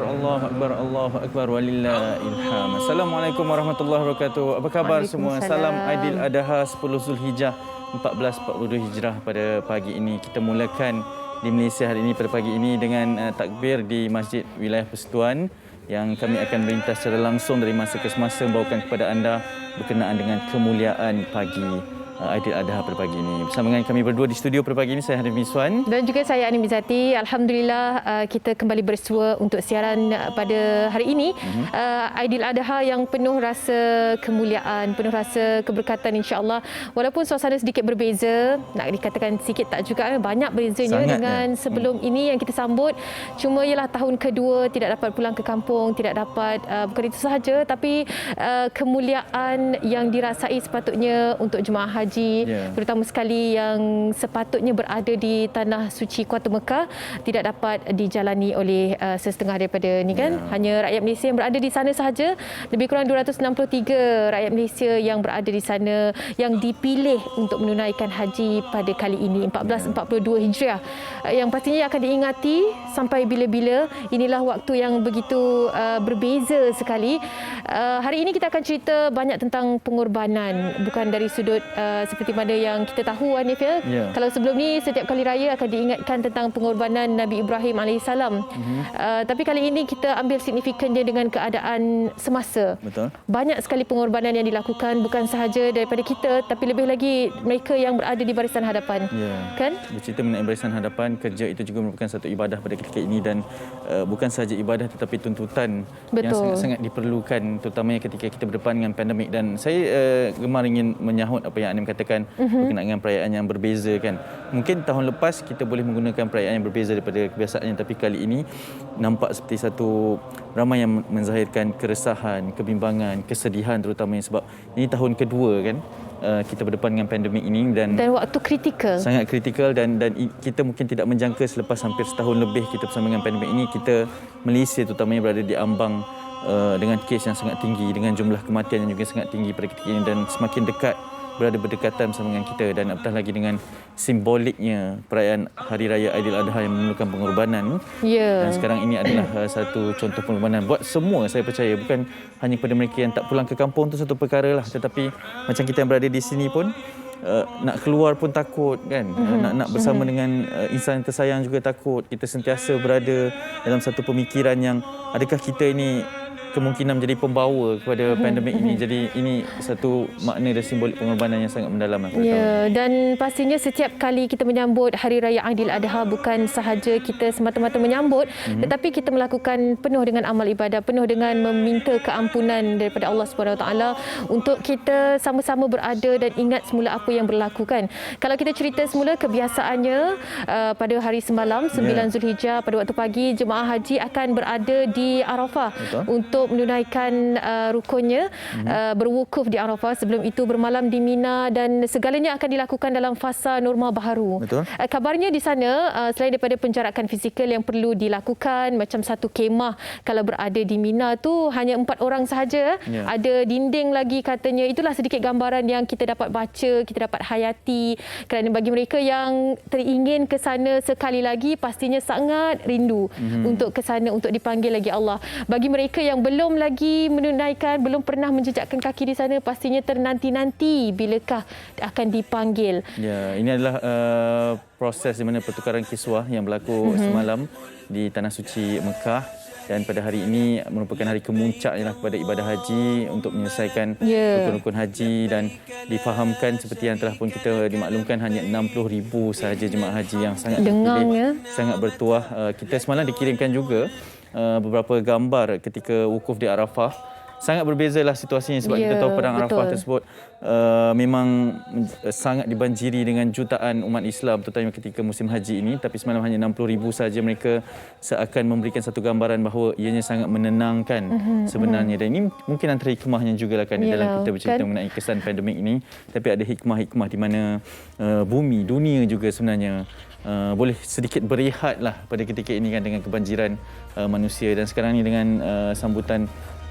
Allahu Akbar, Allahu Akbar, walillahilham. Assalamualaikum warahmatullahi wabarakatuh. Apa khabar semua? Salam Aidil Adha 10 Zulhijjah 1442 Hijrah pada pagi ini. Kita mulakan di Malaysia hari ini pada pagi ini dengan takbir di Masjid Wilayah Persekutuan yang kami akan melintas secara langsung dari masa ke semasa membawakan kepada anda berkenaan dengan kemuliaan pagi Aidil Adha pada pagi ini. Bersama dengan kami berdua di studio pada pagi ini, saya Hanif Miswan dan juga saya Anim Bizati. Alhamdulillah kita kembali bersua untuk siaran pada hari ini. Aidil Adha yang penuh rasa kemuliaan, penuh rasa keberkatan insya-Allah. Walaupun suasana sedikit berbeza, nak dikatakan sikit tak juga, banyak bezanya sangat dengan sebelum ini yang kita sambut. Cuma ialah tahun kedua tidak dapat pulang ke kampung, tidak dapat bukan itu sahaja tapi kemuliaan yang dirasai sepatutnya untuk jemaah haji, terutama sekali yang sepatutnya berada di tanah suci Kuala Mekah tidak dapat dijalani oleh sesetengah daripada ni kan. Hanya rakyat Malaysia yang berada di sana sahaja, lebih kurang 263 rakyat Malaysia yang berada di sana yang dipilih untuk menunaikan haji pada kali ini 1442 Hijriah, yang pastinya akan diingati sampai bila-bila. Inilah waktu yang begitu berbeza sekali. Hari ini kita akan cerita banyak tentang pengorbanan, bukan dari sudut seperti mana yang kita tahu Hanif ya. Kalau sebelum ni setiap kali raya akan diingatkan tentang pengorbanan Nabi Ibrahim AS. Tapi kali ini kita ambil signifikannya dengan keadaan semasa. Betul. Banyak sekali pengorbanan yang dilakukan, bukan sahaja daripada kita tapi lebih lagi mereka yang berada di barisan hadapan. Kan? Bercerita mengenai barisan hadapan, kerja itu juga merupakan satu ibadah pada ketika ini dan bukan sahaja ibadah tetapi tuntutan yang sangat-sangat diperlukan, terutamanya ketika kita berdepan dengan pandemik. Dan saya gemar ingin menyahut apa yang Anim katakan berkenaan dengan perayaan yang berbeza kan. Mungkin tahun lepas kita boleh menggunakan perayaan yang berbeza daripada kebiasaannya, tapi kali ini nampak seperti satu ramai yang menzahirkan keresahan, kebimbangan, kesedihan terutamanya sebab ini tahun kedua kan kita berdepan dengan pandemik ini dan waktu kritikal. Sangat kritikal dan kita mungkin tidak menjangka selepas hampir setahun lebih kita bersama dengan pandemik ini, kita Malaysia terutamanya berada di ambang dengan kes yang sangat tinggi, dengan jumlah kematian yang juga sangat tinggi pada ketika ini dan semakin dekat berada berdekatan bersama dengan kita, dan apatah lagi dengan simboliknya perayaan Hari Raya Aidil Adha yang memerlukan pengorbanan. Dan sekarang ini adalah satu contoh pengorbanan buat semua, saya percaya, bukan hanya kepada mereka yang tak pulang ke kampung tu satu perkara lah, tetapi macam kita yang berada di sini pun nak keluar pun takut kan, nak bersama dengan insan yang tersayang juga takut. Kita sentiasa berada dalam satu pemikiran yang adakah kita ini kemungkinan menjadi pembawa kepada pandemik ini. Jadi ini satu makna dan simbolik pengorbanan yang sangat mendalam. Dan pastinya setiap kali kita menyambut Hari Raya Aidil Adha, bukan sahaja kita semata-mata menyambut, tetapi kita melakukan penuh dengan amal ibadah, penuh dengan meminta keampunan daripada Allah SWT untuk kita sama-sama berada dan ingat semula apa yang berlaku kan. Kalau kita cerita semula kebiasaannya pada hari semalam 9 Zulhijjah pada waktu pagi, jemaah haji akan berada di Arafah untuk menunaikan rukunnya, berwukuf di Arafah. Sebelum itu bermalam di Mina dan segalanya akan dilakukan dalam fasa norma baharu. Kabarnya di sana selain daripada penjarakan fizikal yang perlu dilakukan, macam satu kemah kalau berada di Mina tu hanya 4 orang sahaja. Ada dinding lagi katanya. Itulah sedikit gambaran yang kita dapat baca, kita dapat hayati, kerana bagi mereka yang teringin ke sana sekali lagi pastinya sangat rindu untuk ke sana, untuk dipanggil lagi Allah. Bagi mereka yang belum lagi menunaikan, belum pernah menjejakkan kaki di sana, pastinya ternanti-nanti bilakah akan dipanggil. Ini adalah proses di mana pertukaran kiswah yang berlaku semalam di Tanah Suci Mekah, dan pada hari ini merupakan hari kemuncaknya kepada ibadah haji untuk menyelesaikan rukun-rukun haji, dan difahamkan seperti yang telah pun kita dimaklumkan hanya 60,000 sahaja jemaah haji yang sangat terpilih, sangat bertuah. Kita semalam dikirimkan juga beberapa gambar ketika wukuf di Arafah. Sangat berbezalah situasinya sebab kita tahu padang Arafah tersebut memang sangat dibanjiri dengan jutaan umat Islam terutama ketika musim haji ini, tapi semalam hanya 60,000 saja. Mereka seakan memberikan satu gambaran bahawa ianya sangat menenangkan sebenarnya, dan ini mungkin antara hikmahnya juga lah kan dalam kita bercerita mengenai kesan pandemik ini, tapi ada hikmah-hikmah di mana bumi, dunia juga sebenarnya boleh sedikit berehat lah pada ketika ini kan dengan kebanjiran manusia. Dan sekarang ni dengan sambutan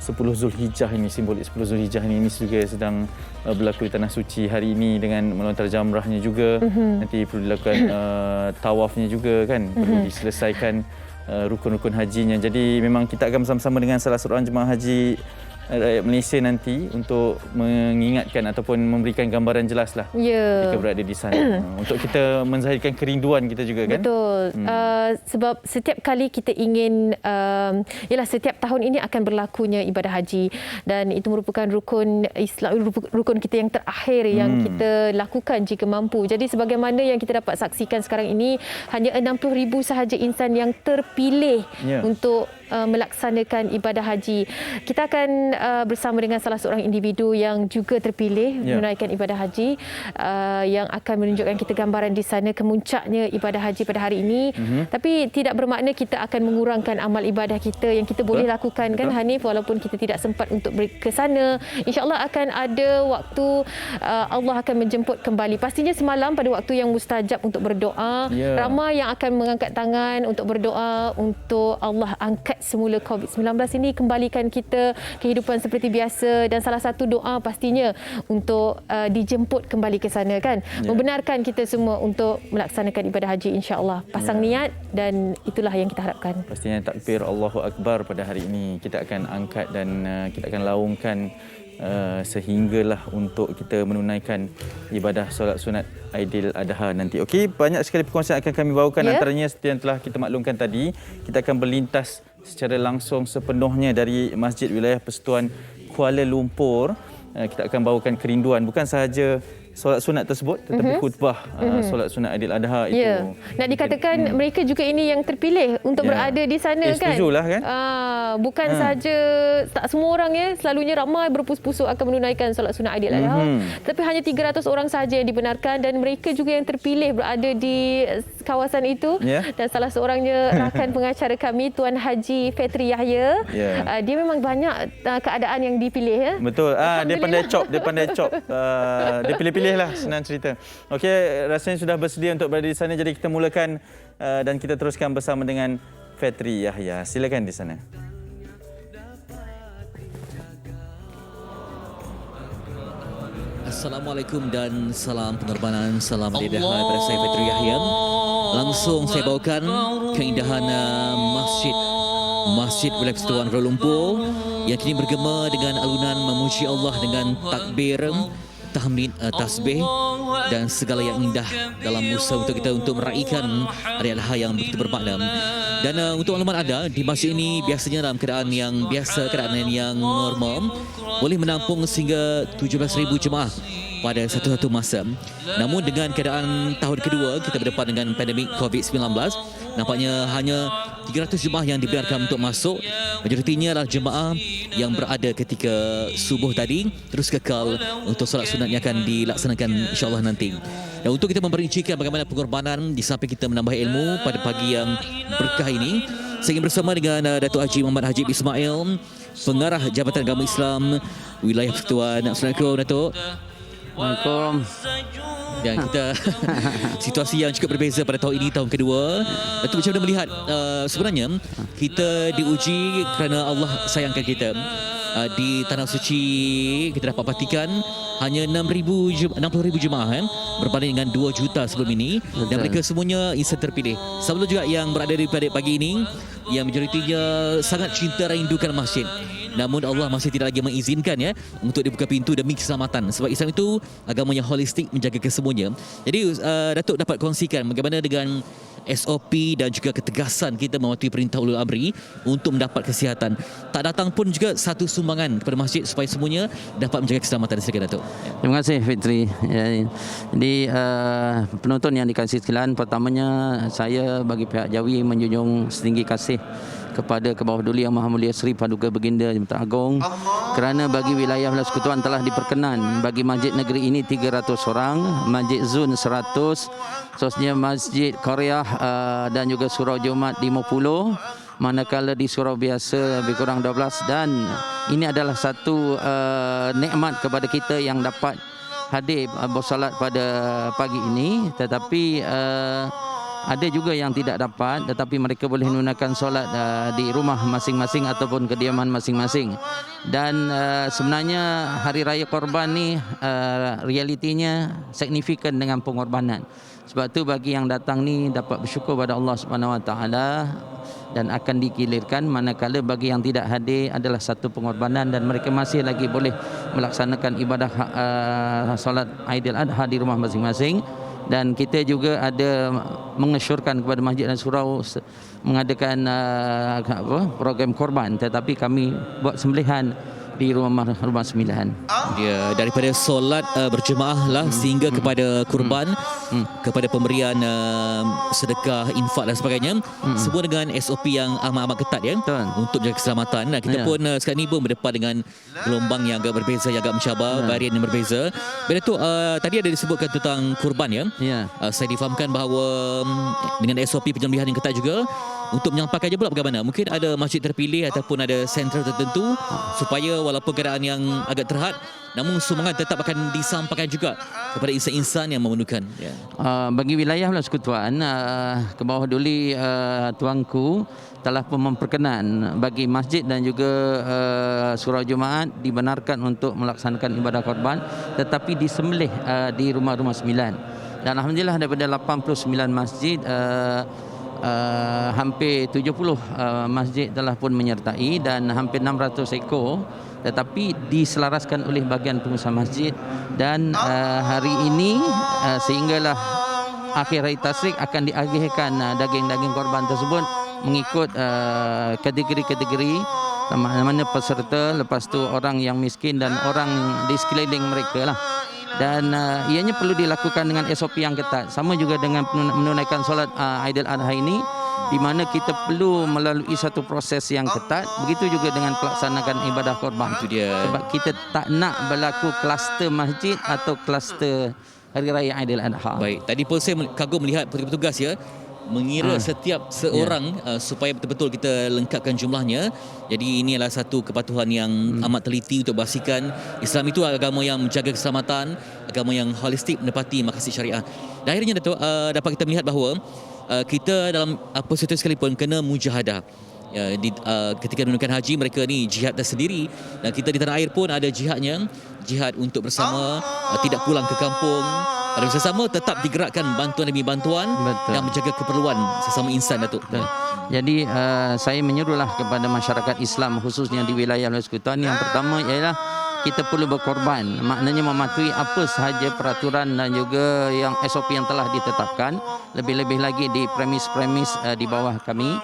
10 Zulhijjah ini, simbolik 10 Zulhijjah ini juga sedang berlaku di Tanah Suci hari ini dengan melontar jamrahnya juga. Nanti perlu dilakukan tawafnya juga kan, perlu diselesaikan rukun-rukun hajinya. Jadi memang kita akan bersama-sama dengan salah seorang jemaah haji rakyat Malaysia nanti untuk mengingatkan ataupun memberikan gambaran jelas lah jika berada di sana. Untuk kita menzahirkan kerinduan kita juga kan. Betul. Sebab setiap kali kita ingin, ialah setiap tahun ini akan berlakunya ibadah haji dan itu merupakan rukun Islam, rukun kita yang terakhir yang kita lakukan jika mampu. Jadi sebagaimana yang kita dapat saksikan sekarang ini, hanya 60,000 sahaja insan yang terpilih untuk melaksanakan ibadah haji. Kita akan bersama dengan salah seorang individu yang juga terpilih menunaikan ibadah haji, yang akan menunjukkan kita gambaran di sana kemuncaknya ibadah haji pada hari ini. Tapi tidak bermakna kita akan mengurangkan amal ibadah kita yang kita boleh lakukan kan Hanif, walaupun kita tidak sempat untuk ke sana. InsyaAllah akan ada waktu, Allah akan menjemput kembali. Pastinya semalam pada waktu yang mustajab untuk berdoa, ramai yang akan mengangkat tangan untuk berdoa untuk Allah angkat semula COVID-19 ini, kembalikan kita kehidupan seperti biasa, dan salah satu doa pastinya untuk dijemput kembali ke sana kan. Membenarkan kita semua untuk melaksanakan ibadah haji insya-Allah. Pasang niat dan itulah yang kita harapkan. Pastinya takbir Allahu Akbar pada hari ini kita akan angkat dan kita akan laungkan sehinggalah untuk kita menunaikan ibadah solat sunat Aidil Adha nanti. Okey, banyak sekali perkongsian akan kami bawakan, antaranya seperti yang telah kita maklumkan tadi, kita akan berlintas secara langsung sepenuhnya dari Masjid Wilayah Persekutuan Kuala Lumpur. Kita akan bawakan kerinduan bukan sahaja solat sunat tersebut tetapi khutbah solat sunat Aidil Adha itu. Nak dikatakan mereka juga ini yang terpilih untuk berada di sana kan. Setujulah kan. Bukan sahaja, tak semua orang selalunya ramai berpusu-pusu akan menunaikan solat sunat Aidil Adha. Tapi hanya 300 orang sahaja yang dibenarkan dan mereka juga yang terpilih berada di kawasan itu. Dan salah seorangnya rakan pengacara kami Tuan Haji Fetri Yahya. Dia memang banyak keadaan yang dipilih Betul. Dia pandai cop. Dia pilih-pilih lah, senang cerita. Okey, rasanya sudah bersedia untuk berada di sana, jadi kita mulakan dan kita teruskan bersama dengan Fetri Yahya. Silakan di sana. Assalamualaikum dan salam pengorbanan, salam lidah daripada saya Fetri Yahya. Langsung saya bawakan keindahan Masjid Wilayah Persekutuan Kuala Lumpur yang kini bergema dengan alunan memuji Allah dengan takbir, tahmid, tasbih dan segala yang indah dalam usaha untuk kita untuk meraihkan hari Adha yang begitu bermakna. Dan untuk maklumat anda, di masjid ini biasanya dalam keadaan yang biasa, keadaan yang normal, boleh menampung sehingga 17,000 jemaah pada satu masa. Namun dengan keadaan tahun kedua kita berdepan dengan pandemik COVID-19, nampaknya hanya 300 jemaah yang dibiarkan untuk masuk. Majoritinya adalah jemaah yang berada ketika subuh tadi, terus kekal untuk solat sunat yang akan dilaksanakan insya-Allah nanti. Dan untuk kita memperincikan bagaimana pengorbanan di samping kita menambah ilmu pada pagi yang berkah ini, saya ingin bersama dengan Datuk Haji Muhammad Hajib Ismail, Pengarah Jabatan Agama Islam Wilayah Persekutuan. Assalamualaikum Datuk. Assalamualaikum. Dan kita situasi yang cukup berbeza pada tahun ini, tahun kedua. Datuk macam mana melihat sebenarnya kita diuji kerana Allah sayangkan kita. Di Tanah Suci kita dapat pastikan hanya 60,000 jemaah berbanding dengan 2 juta sebelum ini. Dan mereka semuanya insan terpilih. Sama juga yang berada di pagi ini yang majoritinya sangat cinta rindukan masjid. Namun Allah masih tidak lagi mengizinkan untuk dibuka pintu demi keselamatan. Sebab Islam itu agama yang holistik, menjaga kesemuanya. Jadi Datuk dapat kongsikan bagaimana dengan SOP dan juga ketegasan kita mematuhi perintah ulul amri untuk mendapat kesihatan. Tak datang pun juga satu sumbangan kepada masjid supaya semuanya dapat menjaga keselamatan. Silakan Datuk. Terima kasih Fitri. Jadi penonton yang dikasihi sekalian, pertamanya saya bagi pihak Jawi menjunjung setinggi kasih kepada Kebawah Duli Yang Maha Mulia Seri Paduka Baginda Jabatan Agong kerana bagi wilayah persekutuan telah diperkenan bagi masjid negeri ini 300 orang, Masjid Zun 100, seterusnya Masjid Korea dan juga surau Jumat 50, manakala di surau biasa lebih kurang 12. Dan ini adalah satu nikmat kepada kita yang dapat hadir bersolat pada pagi ini. Tetapi ada juga yang tidak dapat, tetapi mereka boleh menunaikan solat di rumah masing-masing ataupun kediaman masing-masing. Dan sebenarnya Hari Raya Korban ni realitinya signifikan dengan pengorbanan. Sebab tu bagi yang datang ni dapat bersyukur pada Allah Subhanahu Wa Taala dan akan digilirkan, manakala bagi yang tidak hadir adalah satu pengorbanan dan mereka masih lagi boleh melaksanakan ibadah solat Aidil Adha di rumah masing-masing. Dan kita juga ada mengesyorkan kepada masjid dan surau mengadakan program korban, tetapi kami buat sembelihan di rumah sembilan. Dia daripada solat berjemaah lah sehingga kepada kurban, kepada pemberian sedekah, infak dan sebagainya, semua dengan SOP yang amat-amat ketat ya. Betul. Untuk jaga keselamatan. Dan kita pun sekarang ni pun berdepan dengan gelombang yang agak berbeza, yang agak mencabar, varian yang berbeza. Bila tu tadi ada disebutkan tentang kurban ya. Saya difahamkan bahawa dengan SOP penyembelihan yang ketat juga, untuk menyampaikannya pula bagaimana? Mungkin ada masjid terpilih ataupun ada sentral tertentu supaya walaupun keadaan yang agak terhad, namun sumbangan tetap akan disampaikan juga kepada insan-insan yang memerlukan. Bagi wilayah Persekutuan, ke bawah duli tuanku telah pun memperkenan bagi masjid dan juga surau Jumaat dibenarkan untuk melaksanakan ibadah korban, tetapi disembelih di rumah-rumah sembilan. Dan alhamdulillah daripada 89 masjid, hampir 70 masjid telah pun menyertai dan hampir 600 ekor, tetapi diselaraskan oleh bahagian pengusaha masjid. Dan hari ini sehinggalah akhir hari tasyrik akan diagihkan daging-daging korban tersebut mengikut kategori-kategori mana peserta, lepas tu orang yang miskin dan orang di sekeliling mereka lah. Dan ianya perlu dilakukan dengan SOP yang ketat, sama juga dengan menunaikan solat Aidil Adha ini, di mana kita perlu melalui satu proses yang ketat. Begitu juga dengan pelaksanaan ibadah korban. Itu dia. Sebab kita tak nak berlaku kluster masjid atau kluster Hari Raya Aidil Adha. Baik, tadi pun saya kagum melihat petugas ya mengira setiap seorang supaya betul-betul kita lengkapkan jumlahnya. Jadi ini adalah satu kepatuhan yang amat teliti untuk pastikan Islam itu agama yang menjaga keselamatan, agama yang holistik, menepati maqasid syariah. Dan akhirnya Datuk, dapat kita melihat bahawa kita dalam apa situasi sekalipun kena mujahadah. Ketika menunaikan haji, mereka ni jihad tersendiri, dan kita di tanah air pun ada jihadnya, jihad untuk bersama, tidak pulang ke kampung, pada sesama tetap digerakkan bantuan demi bantuan. Betul. Dan menjaga keperluan sesama insan, Datuk. Jadi saya menyerulah kepada masyarakat Islam khususnya di wilayah Persekutuan, yang pertama ialah kita perlu berkorban, maknanya mematuhi apa sahaja peraturan dan juga yang SOP yang telah ditetapkan, lebih-lebih lagi di premis-premis di bawah kami.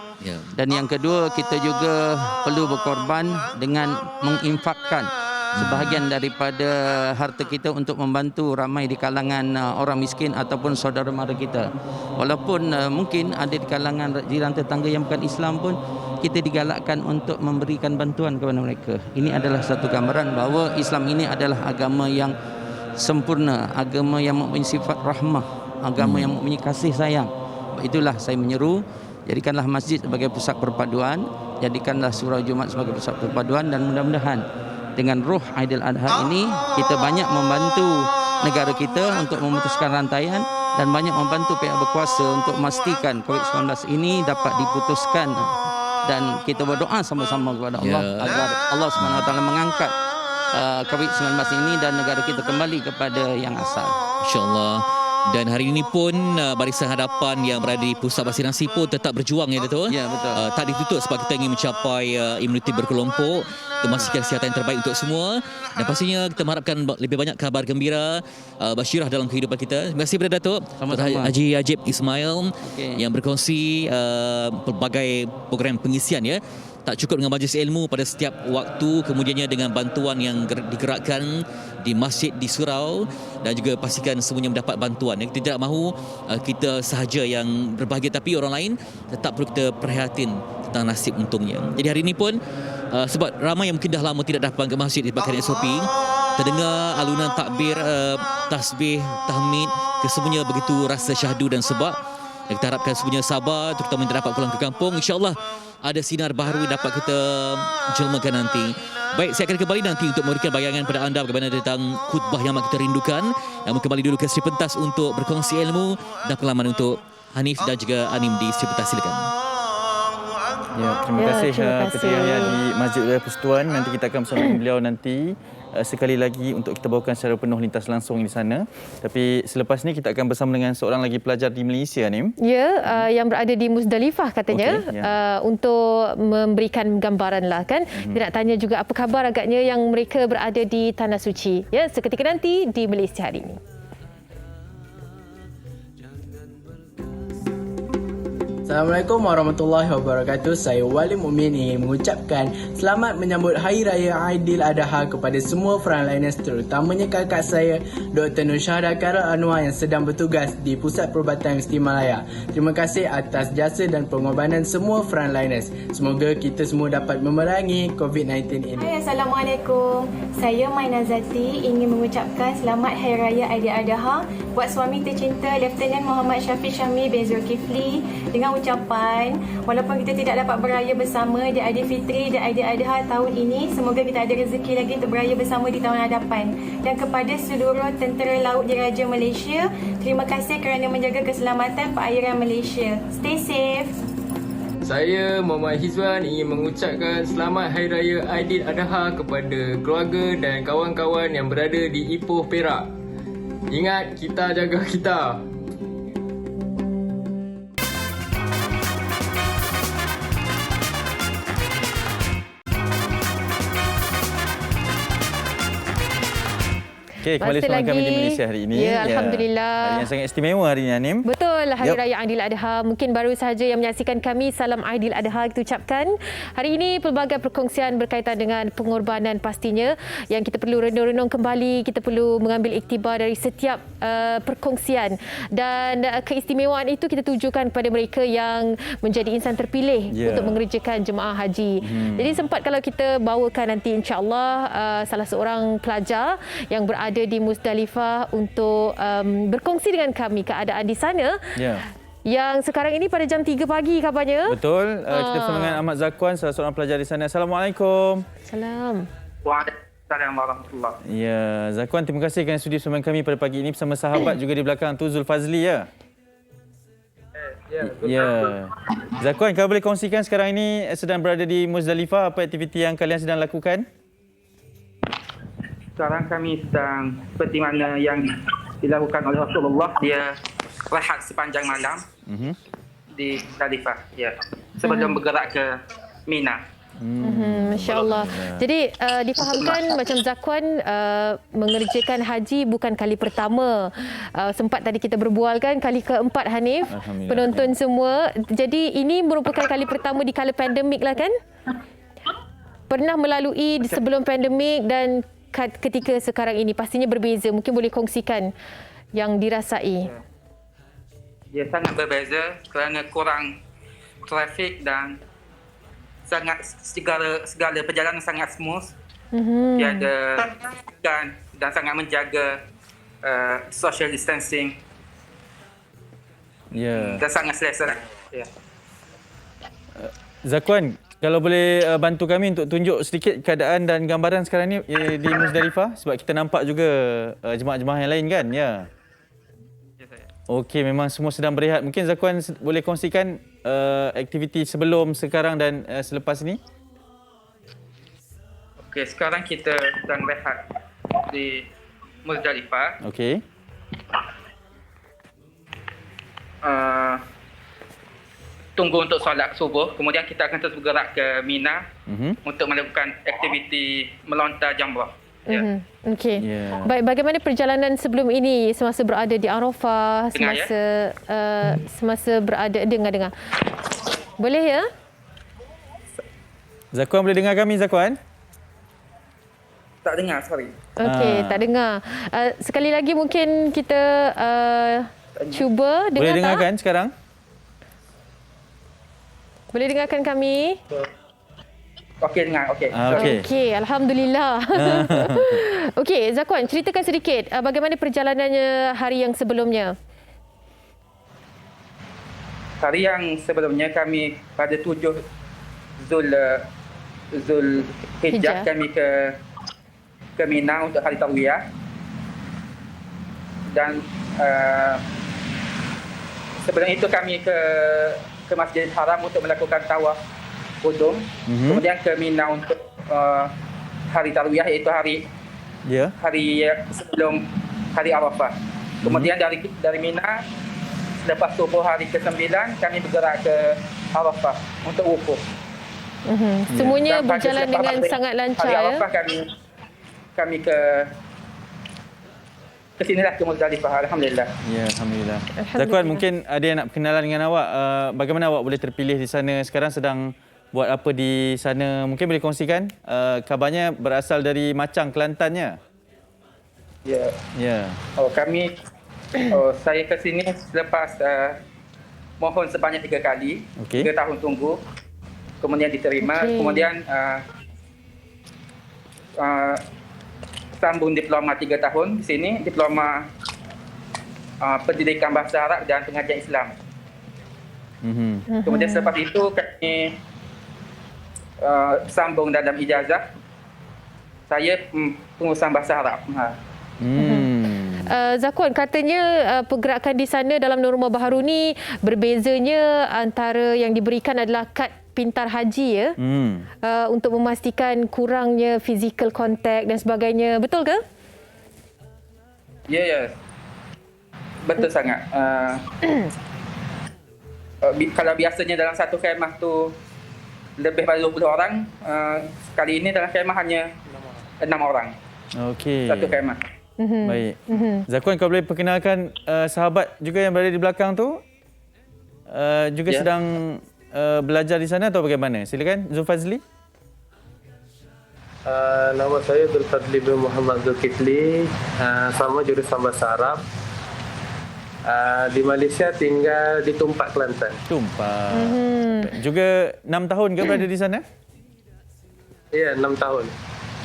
Dan yang kedua, kita juga perlu berkorban dengan menginfakkan sebahagian daripada harta kita untuk membantu ramai di kalangan orang miskin ataupun saudara mara kita. Walaupun mungkin ada di kalangan jiran tetangga yang bukan Islam pun, kita digalakkan untuk memberikan bantuan kepada mereka. Ini adalah satu gambaran bahawa Islam ini adalah agama yang sempurna, agama yang mempunyai sifat rahmah, agama yang mempunyai kasih sayang. Itulah saya menyeru, jadikanlah masjid sebagai pusat perpaduan, jadikanlah surau Jumaat sebagai pusat perpaduan, dan mudah-mudahan dengan roh Aidil Adha ini kita banyak membantu negara kita untuk memutuskan rantaian dan banyak membantu pihak berkuasa untuk memastikan COVID-19 ini dapat diputuskan. Dan kita berdoa sama-sama kepada Allah agar Allah SWT mengangkat COVID-19 ini dan negara kita kembali kepada yang asal. InsyaAllah. Dan hari ini pun Barisan Hadapan yang berada di pusat vaksinasi pun tetap berjuang ya, Datuk. Ya, betul. Tak ditutup sebab kita ingin mencapai imuniti berkelompok, memastikan kesihatan yang terbaik untuk semua. Dan pastinya kita mengharapkan lebih banyak kabar gembira, basyirah dalam kehidupan kita. Terima kasih kepada Datuk Haji Ajib Ismail yang berkongsi pelbagai program pengisian ya. Tak cukup dengan majlis ilmu pada setiap waktu, kemudiannya dengan bantuan yang digerakkan di masjid, di surau, dan juga pastikan semuanya mendapat bantuan. Kita tidak mahu kita sahaja yang berbahagia, tapi orang lain tetap perlu kita perhatian tentang nasib untungnya. Jadi hari ini pun sebab ramai yang mungkin dah lama tidak datang ke masjid disebabkan SOP, terdengar alunan takbir, tasbih, tahmid, kesemuanya begitu rasa syahdu dan sebab. Dan kita harapkan semuanya sabar, terutama yang dapat pulang ke kampung. InsyaAllah ada sinar baharu yang dapat kita jelmakan nanti. Baik, saya akan kembali nanti untuk memberikan bayangan pada anda bagaimana tentang khutbah yang kita rindukan. Namun kembali dulu ke Sri Pentas untuk berkongsi ilmu dan pengalaman untuk Hanif dan juga Anim di Sri Pentas. Silakan. Ya, terima kasih Puteri Yahya di Masjid Raya Persatuan. Nanti kita akan bersama beliau nanti sekali lagi untuk kita bawakan secara penuh lintas langsung di sana. Tapi selepas ni kita akan bersama dengan seorang lagi pelajar di Malaysia ni. Ya, yang berada di Muzdalifah katanya, Okey, ya. untuk memberikan gambaran lah kan. Kita nak tanya juga apa khabar agaknya yang mereka berada di Tanah Suci. Ya, seketika nanti di Malaysia hari ini. Assalamualaikum warahmatullahi wabarakatuh. Saya Wali Mumin ingin mengucapkan selamat menyambut Hari Raya Aidiladha kepada semua frontliners, terutamanya kakak saya Dr. Nur Syahda Karol Anwar yang sedang bertugas di Pusat Perubatan Istimewa Malaya. Terima kasih atas jasa dan pengorbanan semua frontliners. Semoga kita semua dapat memerangi COVID-19 ini. Hai, Assalamualaikum. Saya Maina Zati ingin mengucapkan selamat Hari Raya Aidiladha buat suami tercinta Lieutenant Muhammad Syafiq Syamil bin Zulkifli dengan ucapan walaupun kita tidak dapat beraya bersama di Aidilfitri dan Aidiladha tahun ini, semoga kita ada rezeki lagi untuk beraya bersama di tahun hadapan. Dan kepada seluruh tentera laut Diraja Malaysia, terima kasih kerana menjaga keselamatan perairan Malaysia. Stay safe. Saya Muhammad Hizwan ingin mengucapkan selamat Hari Raya Aidiladha kepada keluarga dan kawan-kawan yang berada di Ipoh, Perak. Ingat, kita jaga kita. Okey, kembali bersama kami di Malaysia hari ini. Ya, Alhamdulillah. Hari yang sangat istimewa hari ini, Anim. Betul, Hari Raya Aidiladha. Mungkin baru sahaja yang menyaksikan kami, salam Aidiladha kita ucapkan. Hari ini pelbagai perkongsian berkaitan dengan pengorbanan pastinya yang kita perlu renung-renung kembali, kita perlu mengambil iktibar dari setiap perkongsian. Dan keistimewaan itu kita tujukan kepada mereka yang menjadi insan terpilih untuk mengerjakan jemaah haji. Jadi sempat kalau kita bawakan nanti insya-Allah salah seorang pelajar yang berada di Muzdalifah untuk berkongsi dengan kami keadaan di sana. Yang sekarang ini pada jam 3 pagi kabarnya. Betul. Kita bersama dengan Ahmad Zakwan, salah seorang pelajar di sana. Assalamualaikum. Salam. Waalaikumsalam warahmatullahi. Ya, Zakwan, terima kasih kerana sudi bersama kami pada pagi ini bersama sahabat juga di belakang tu, Zulfazli ya. Ya. Zakwan, kau boleh kongsikan sekarang ini sedang berada di Muzdalifah, apa aktiviti yang kalian sedang lakukan? Sekarang kami sedang seperti mana yang dilakukan oleh Rasulullah, dia rehat sepanjang malam di Muzdalifah, ya, sebelum bergerak ke Mina. Masya Allah. Jadi difahamkan macam Zakwan mengerjakan haji bukan kali pertama. Sempat tadi kita berbual kan, kali keempat Hanif, penonton semua. Jadi ini merupakan kali pertama di kala pandemik lah kan? Pernah melalui sebelum pandemik dan ketika sekarang ini pastinya berbeza. Mungkin boleh kongsikan yang dirasai. Ya, sangat berbeza kerana kurang trafik dan sangat segala perjalanan sangat smooth. Tiada dan sangat menjaga social distancing. Dan sangat selesa. Zakwan, kalau boleh bantu kami untuk tunjuk sedikit keadaan dan gambaran sekarang ni di Muzdalifah, sebab kita nampak juga jemaah-jemaah yang lain kan? Ya. Okey, memang semua sedang berehat. Mungkin Zakwan boleh kongsikan aktiviti sebelum, sekarang dan selepas ini? Okey, sekarang kita sedang rehat di Muzdalifah. Okey. Tunggu untuk solat subuh, kemudian kita akan terus bergerak ke Mina untuk melakukan aktiviti melontar jamrah. Okey. Baik, bagaimana perjalanan sebelum ini semasa berada di Arafah, semasa berada dengar. Boleh ya? Zakwan boleh dengar kami, Zakwan? Tak dengar, sorry. Okey, tak dengar. Sekali lagi mungkin kita cuba dengar. Boleh dengarkan sekarang? Boleh dengarkan kami? Okey, dengar. Okey. Okey, alhamdulillah. Okey, Zakwan, ceritakan sedikit bagaimana perjalanannya hari yang sebelumnya. Hari yang sebelumnya kami pada 7 Zulhijjah kami ke Mina untuk hari Tarwiyah. Dan sebelum itu kami ke Masjidil Haram untuk melakukan tawaf Kudum. Kemudian ke Mina untuk hari Tarwiyah, iaitu Ya. hari sebelum hari Arafah. Kemudian dari Mina, lepas subuh hari ke-9 kami bergerak ke Arafah untuk wukuf. Semuanya Dan pagi berjalan selepas dengan hari- sangat lancar hari ya. Arafah kami ke sinilah ke Muzdalifah. Alhamdulillah. Ya, Alhamdulillah. Alhamdulillah. Zakwan, mungkin ada yang nak berkenalan dengan awak. Bagaimana awak boleh terpilih di sana? Sekarang sedang buat apa di sana? Mungkin boleh kongsikan? Kabarnya berasal dari Macang, Kelantannya. Ya. Ya. Saya ke sini selepas mohon sebanyak 3 kali. Okey. 3 tahun tunggu. Kemudian diterima. Okey. Kemudian sambung diploma 3 tahun di sini. Diploma pendidikan bahasa Arab dan pengajian Islam. Kemudian selepas itu kami sambung dalam ijazah. Saya pengurusan bahasa Arab. Zakwan, katanya pergerakan di sana dalam norma baharu ni berbezanya antara yang diberikan adalah kad pintar haji ya, untuk memastikan kurangnya physical contact dan sebagainya. Betul ke? Ya. Betul sangat. Kalau biasanya dalam satu khemah tu lebih dari 20 orang, kali ini dalam khemah hanya 6 orang. Okey. Satu khemah. Baik. Zakwan, kau boleh perkenalkan sahabat juga yang berada di belakang tu? Juga Ya. sedang belajar di sana atau bagaimana? Silakan, Zulfazli. Nama saya Zulfazli bin Muhammad Zulkifli, sama jurusan bahasa Arab. Di Malaysia, tinggal di Tumpak, Kelantan. Tumpak. Juga 6 tahun ke berada di sana? Ya, 6 tahun.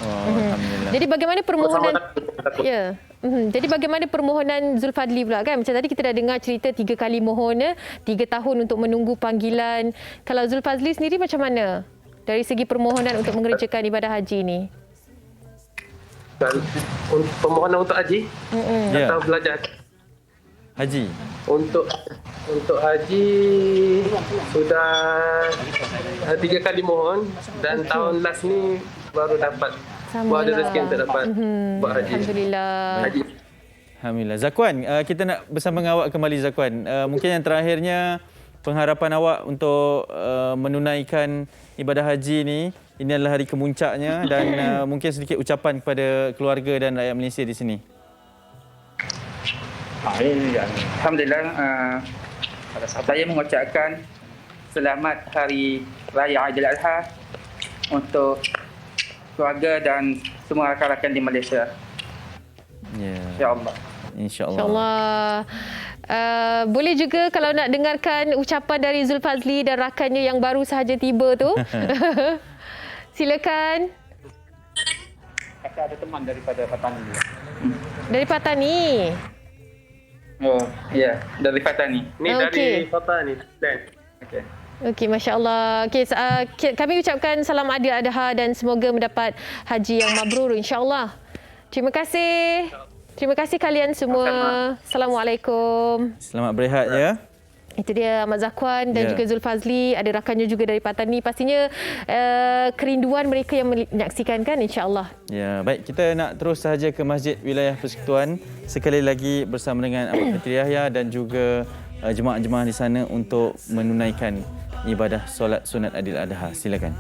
Oh, Alhamdulillah. Jadi bagaimana permohonan? Sama-sama. Ya. Jadi bagaimana permohonan Zulfadli pula kan? Macam tadi kita dah dengar cerita 3 kali mohon, 3 tahun untuk menunggu panggilan. Kalau Zulfadli sendiri macam mana dari segi permohonan untuk mengerjakan ibadah haji ni? Dan permohonan untuk haji Ya. atau belajar? Haji. Untuk haji sudah 3 kali mohon dan tahun last ni baru dapat. Baru ada rezeki untuk dapat buat haji. Alhamdulillah. Haji. Alhamdulillah. Zakwan, kita nak bersama dengan awak kembali, Zakwan. Mungkin yang terakhirnya, pengharapan awak untuk menunaikan ibadah haji ni, ini adalah hari kemuncaknya dan mungkin sedikit ucapan kepada keluarga dan rakyat Malaysia di sini. Alhamdulillah, saya mengucapkan selamat Hari Raya Aidil Adha untuk keluarga dan semua rakan-rakan di Malaysia. Ya. InsyaAllah. InsyaAllah. InsyaAllah. Boleh juga kalau nak dengarkan ucapan dari Zulfazli dan rakannya yang baru sahaja tiba tu. Silakan. Saya ada teman daripada Patani. Dari Patani. Oh, ya, dari Patani. Ni dari kota ni. Okey. Okey, Masya Allah. Okay, kami ucapkan salam Aidil Adha dan semoga mendapat haji yang mabrur insya-Allah. Terima kasih. Terima kasih kalian semua. Assalamualaikum. Selamat berehat ya. Itu dia Ahmad Zakwan dan juga Zulfazli, ada rakannya juga dari Patani. Pastinya kerinduan mereka yang menyaksikan kan, insya-Allah. Ya, baik, kita nak terus sahaja ke Masjid Wilayah Persekutuan sekali lagi bersama dengan Ahmad Fatri Yahya dan juga jemaah-jemaah di sana untuk menunaikan ibadah solat sunat Aidil Adha. Silakan.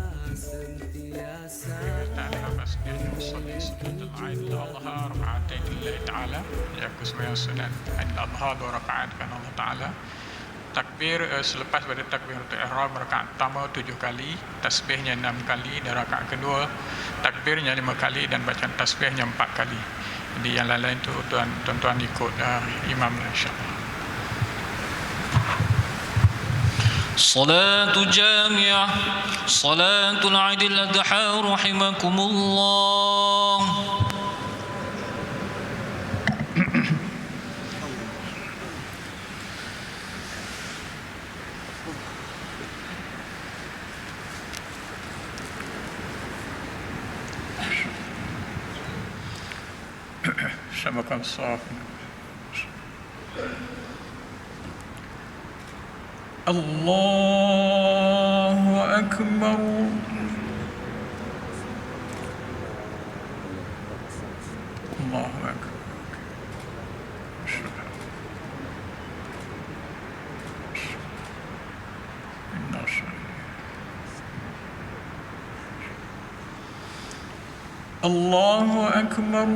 Takbir selepas pada takbiratul ihram rakaat pertama 7 kali, tasbihnya 6 kali, dan rakaat kedua takbirnya 5 kali dan bacaan tasbihnya 4 kali. Jadi yang lain-lain tu tuan-tuan ikut imam insya-Allah. صلاة جامعة صلاة العيد الأضحى رحمكم الله. شبكة الصاف. الله أكبر الله أكبر الله أكبر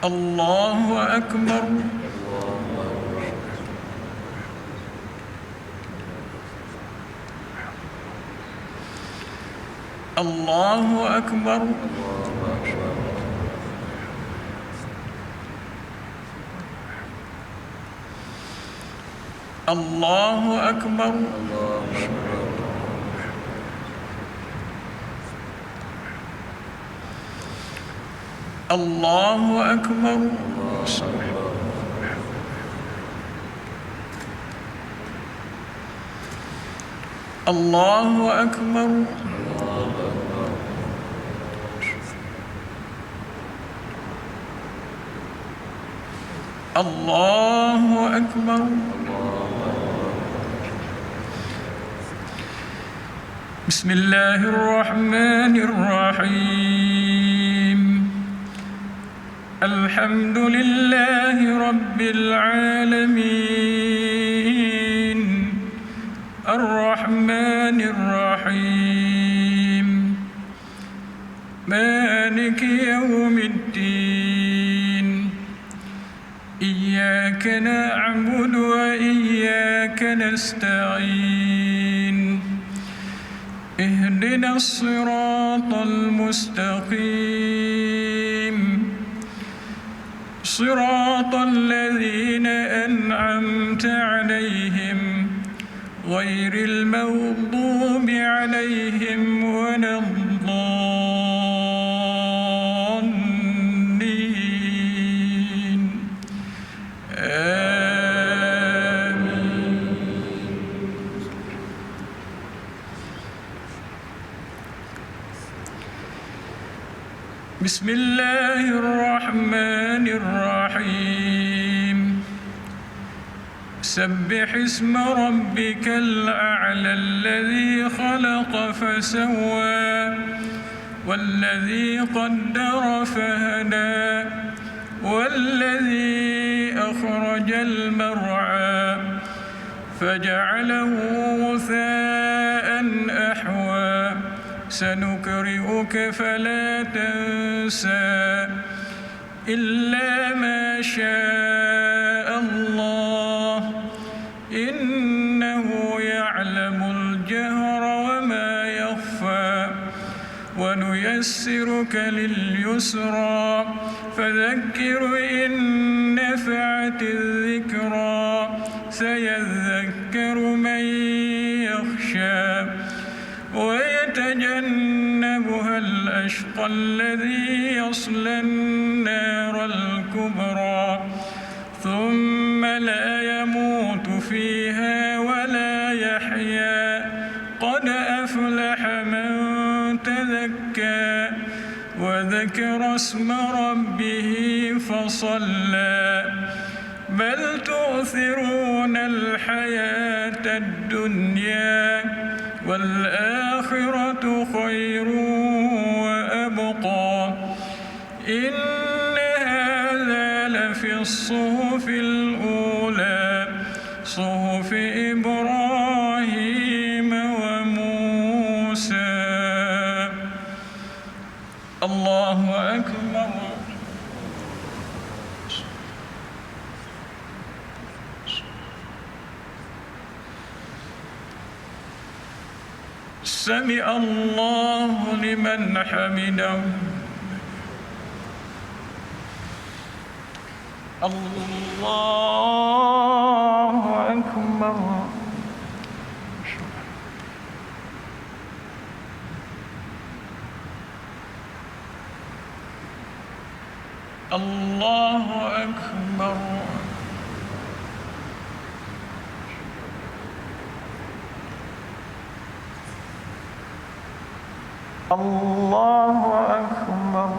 الله أكبر الله أكبر الله أكبر الله أكبر الله أكبر الله أكبر بسم الله الرحمن الرحيم الحمد لله رب العالمين الرحمن الرحيم مالك يوم الدين إياك نعبد وإياك نستعين اهدنا الصراط المستقيم صراط الذين أنعمت عليهم غير المغضوب عليهم ولا الضالين آمين بسم الله الرحمن الرحيم سبح اسم ربك الأعلى الذي خلق فسوى والذي قدر فهدى والذي أخرج المرعى فجعله غثاء أحوى سنقرئك فلا تنسى إلا ما شاء الله إنه يعلم الجهر وما يخفى ونيسرك لليسرى فذكر إن نفعت الذكرى سيذكر من يخشى ويتجنبها الأشقى الذي يصلى النار الكبرى ثم لا يموت فيها ولا يحيا قد أفلح من تزكى وذكر اسم ربه فصلى بل تؤثرون الحياة الدنيا والآخرة خير وأبقى إن هذا لفي الصحف الأولى صحف إبراهيم وموسى الله أكبر سمع الله لمن حمده الله أكبر الله أكبر الله أكبر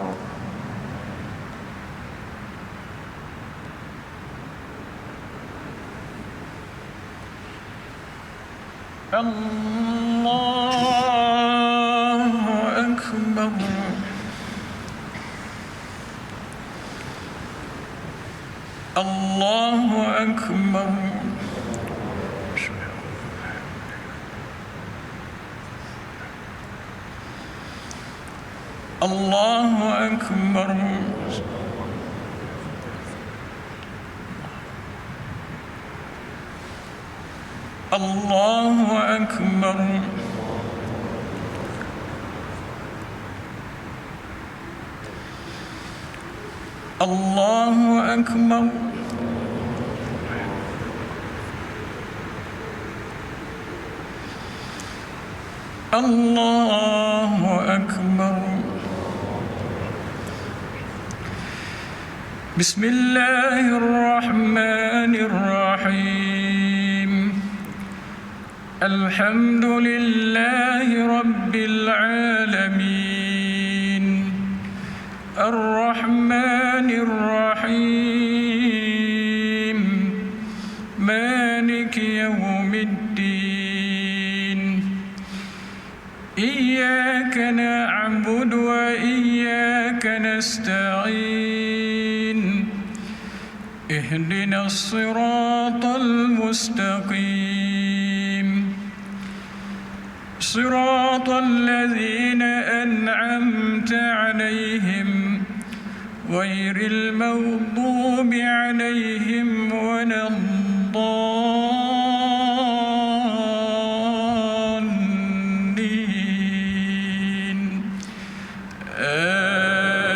Allahu Akbar. Allahu Akbar. Allahu Akbar. Allahu Akbar. Allahu Akbar. Allahu Akbar. Bismillahirrahmanirrahim. Alhamdulillahi Rabbil Alamin. Ar-Rahmanir Rahim. Maliki Yawmiddin. Iyyaka na'budu wa iyyaka nasta'in. Ihdinas siratal mustaqim. صراط الذين أنعمت عليهم غير المغضوب عليهم ولا الضالين آمين.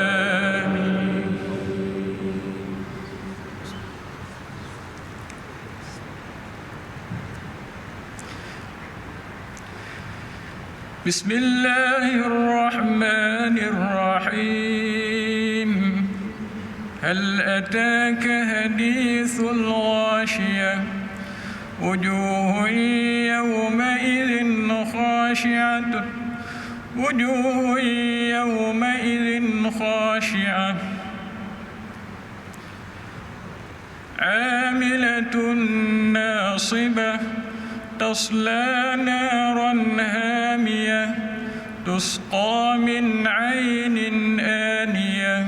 بسم الله الرحمن الرحيم. هل أتاك حديث الغاشية؟ وجوه يومئذ خاشعة. وجوه يومئذ خاشعة عاملة ناصبة تصلى نارا هامية تسقى من عين آنية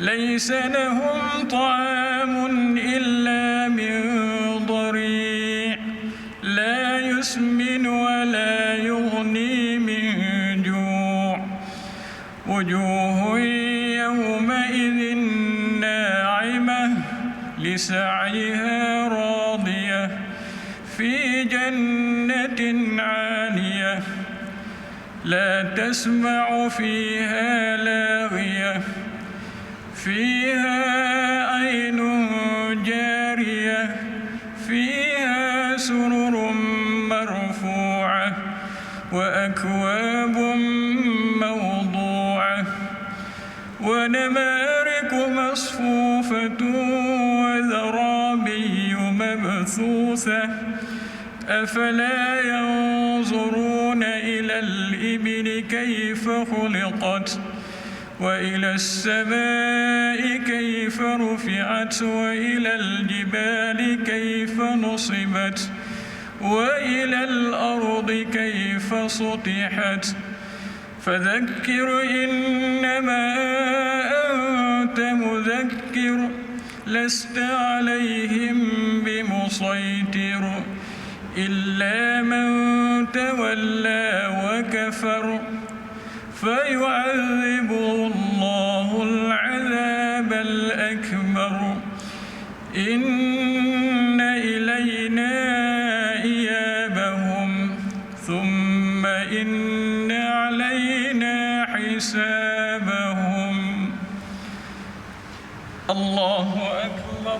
ليس لهم طعام إلا من ضريع لا يسمن ولا يغني من جوع. وجوه يومئذ ناعمة لسعيها راضية في جنة عالية لا تسمع فيها لاغية فيها عين جارية فيها سرر مرفوعة وأكواب موضوعة ونمارق مصفوفة وزرابي مبثوثة أفلا ينظرون إلى الإبل كيف خلقت وإلى السماء كيف رفعت وإلى الجبال كيف نصبت وإلى الأرض كيف سطحت فذكر إنما أنت مذكر لست عليهم بمسيطر إلا من تولى وكفر فيعذبه الله العذاب الأكبر إن إلينا إيابهم ثم إن علينا حسابهم. الله أكبر.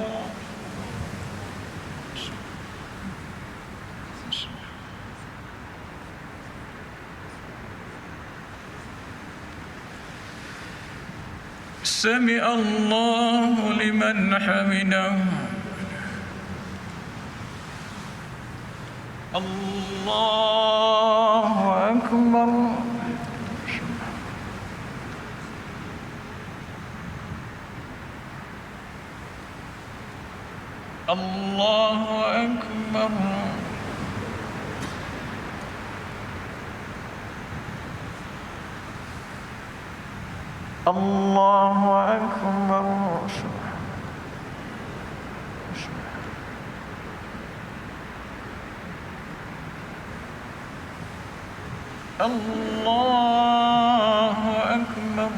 سمع الله لمن حمده. الله أكبر. الله أكبر. Allahu Akbar. Allahu Akbar.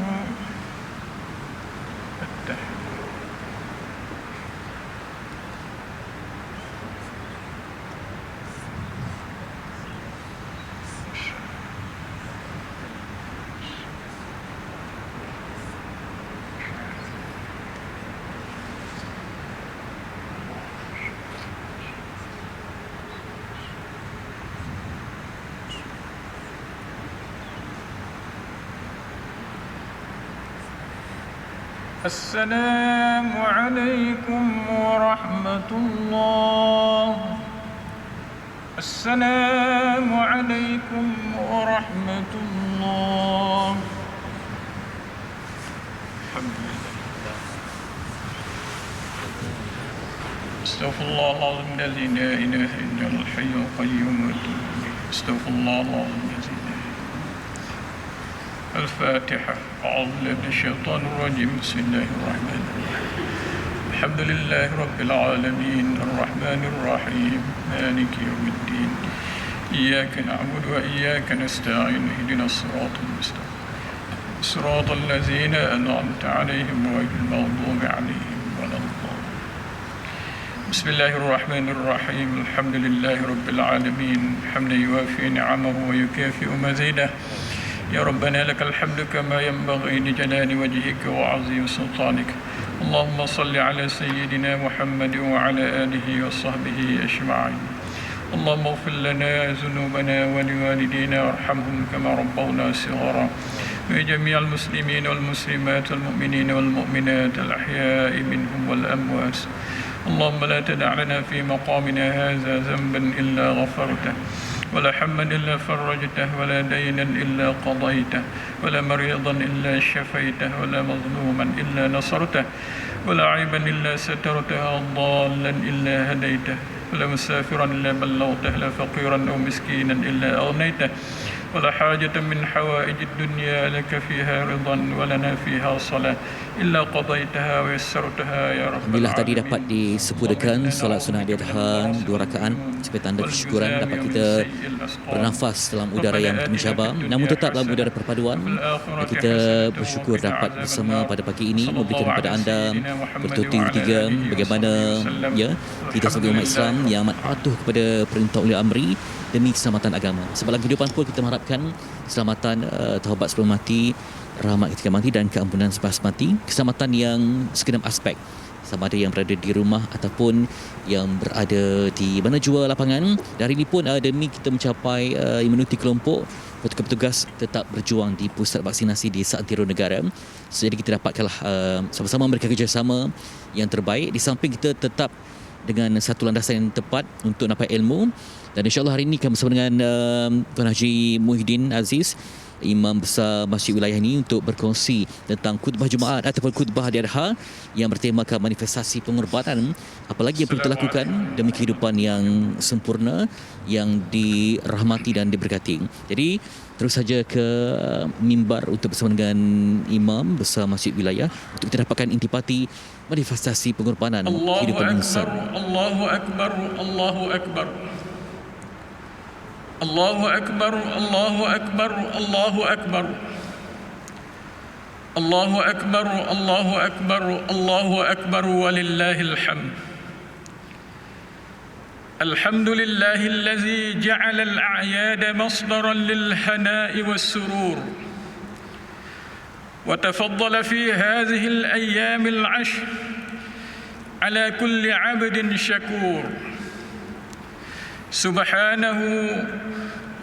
السلام عليكم ورحمة الله. السلام عليكم ورحمة الله. الحمد لله. استغفر الله العظيم الذي لا إله إلا هو الحي القيوم وأتوب إليه. استغفر الله العظيم الذي الفاتحة. أعوذ بالله من الشيطان الرجيم. بسم الله الرحمن الرحيم. الحمد لله رب العالمين الرحمن الرحيم مالك يوم الدين إياك نعبد وإياك نستعين اهدنا الصراط المستقيم صراط الذين أنعمت عليهم غير المغضوب عليهم ولا الضالين. بسم الله الرحمن الرحيم. الحمد لله رب العالمين حمدا يوافي نعمه ويكافئ مزيده. يا ربنا لك الحمد كما ينبغي لجلال وجهك وعظيم سلطانك. اللهم صل على سيدنا محمد وعلى آله وصحبه أجمعين. اللهم اغفر لنا ذنوبنا ولوالدينا وارحمهم كما ربونا صغارا وجميع المسلمين والمسلمات والمؤمنين والمؤمنات الأحياء منهم والأموات. اللهم لا تدع لنا في مقامنا هذا ذنبا إلا غفرته ولا حما إلا فرجته ولا دينا إلا قضيته ولا مريضا إلا شفيته ولا مظلوما إلا نصرته ولا عيبا إلا سترته ولا ضالا إلا هديته ولا مسافرا إلا بلغته ولا فقيرا أو مسكينا إلا أغنيته ولا حاجة من حوائج الدنيا لك فيها رضا ولنا فيها صلاة إلا قضيتها ويسرتها يا رب Alhamdulillah tadi dapat disempurnakan solat sunnah Idul Adha 2 rakaat sebagai tanda kesyukuran dapat kita bernafas dalam udara yang mencabar namun tetap dalam udara perpaduan. Dan kita bersyukur dapat bersama pada pagi ini memberikan kepada anda bertutur ketiga bagaimana ya kita sebagai umat Islam yang amat patuh kepada perintah ulil amri demi keselamatan agama. Sebab dalam kehidupan pun kita mengharapkan keselamatan taubat sebelum mati, rahmat ketika mati dan keampunan selepas mati. Keselamatan yang segenap aspek, sama ada yang berada di rumah ataupun yang berada di mana jua lapangan. Dari ini pun demi kita mencapai imuniti kelompok, petugas tetap berjuang di pusat vaksinasi di seantero negara. Jadi kita dapatkanlah sama-sama memberikan kerjasama yang terbaik. Di samping kita tetap dengan satu landasan yang tepat untuk dapat ilmu. Dan insyaAllah hari ini kami bersama dengan Tuan Haji Muhyiddin Aziz, Imam Besar Masjid Wilayah ini untuk berkongsi tentang khutbah Jumaat ataupun khutbah Hari Adha yang bertemakan manifestasi pengorbanan, apalagi yang perlu kita lakukan demi kehidupan yang sempurna, yang dirahmati dan diberkati. Jadi terus saja ke mimbar untuk bersama dengan Imam Besar Masjid Wilayah untuk kita dapatkan intipati manifestasi pengorbanan kehidupan insan. Allahu Akbar, Allahu Akbar. Allahu Akbar, Allahu Akbar, Allahu Akbar. Allahu Akbar, Allahu Akbar, Allahu Akbar walillahil hamd. الحمد لله الذي جعل الأعياد مصدرا للهناء والسرور وتفضل في هذه الأيام العشر على كل عبد شكور سبحانه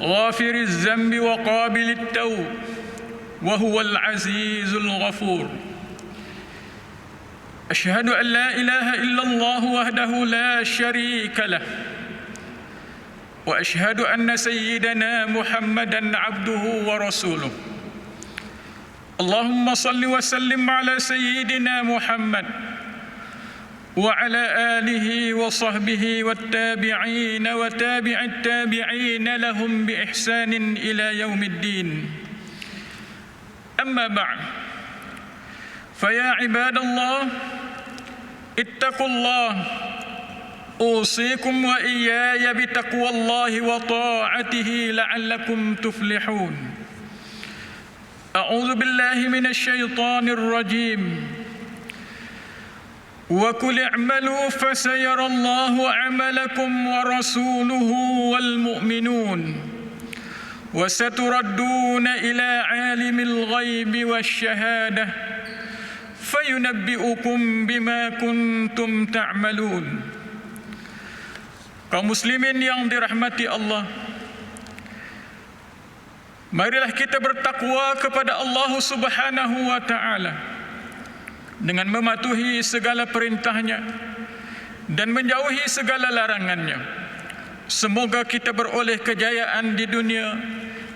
غافر الذنب وقابل التوب وهو العزيز الغفور أشهد أن لا إله إلا الله وحده لا شريك له وأشهد أن سيدنا محمدا عبده ورسوله اللهم صل وسلم على سيدنا محمد وعلى آله وصحبه والتابعين وتابع التابعين لهم بإحسان إلى يوم الدين أما بعد فيا عباد الله اتقوا الله أوصيكم وإياي بتقوى الله وطاعته لعلكم تفلحون أعوذ بالله من الشيطان الرجيم وقل اعملوا فسيرى الله عملكم ورسوله والمؤمنون وستردون إلى عالم الغيب والشهادة فينبئكم بما كنتم تعملون. Kaum muslimin yang dirahmati Allah, marilah kita bertakwa kepada Allah Subhanahu wa taala dengan mematuhi segala perintahnya dan menjauhi segala larangannya. Semoga kita beroleh kejayaan di dunia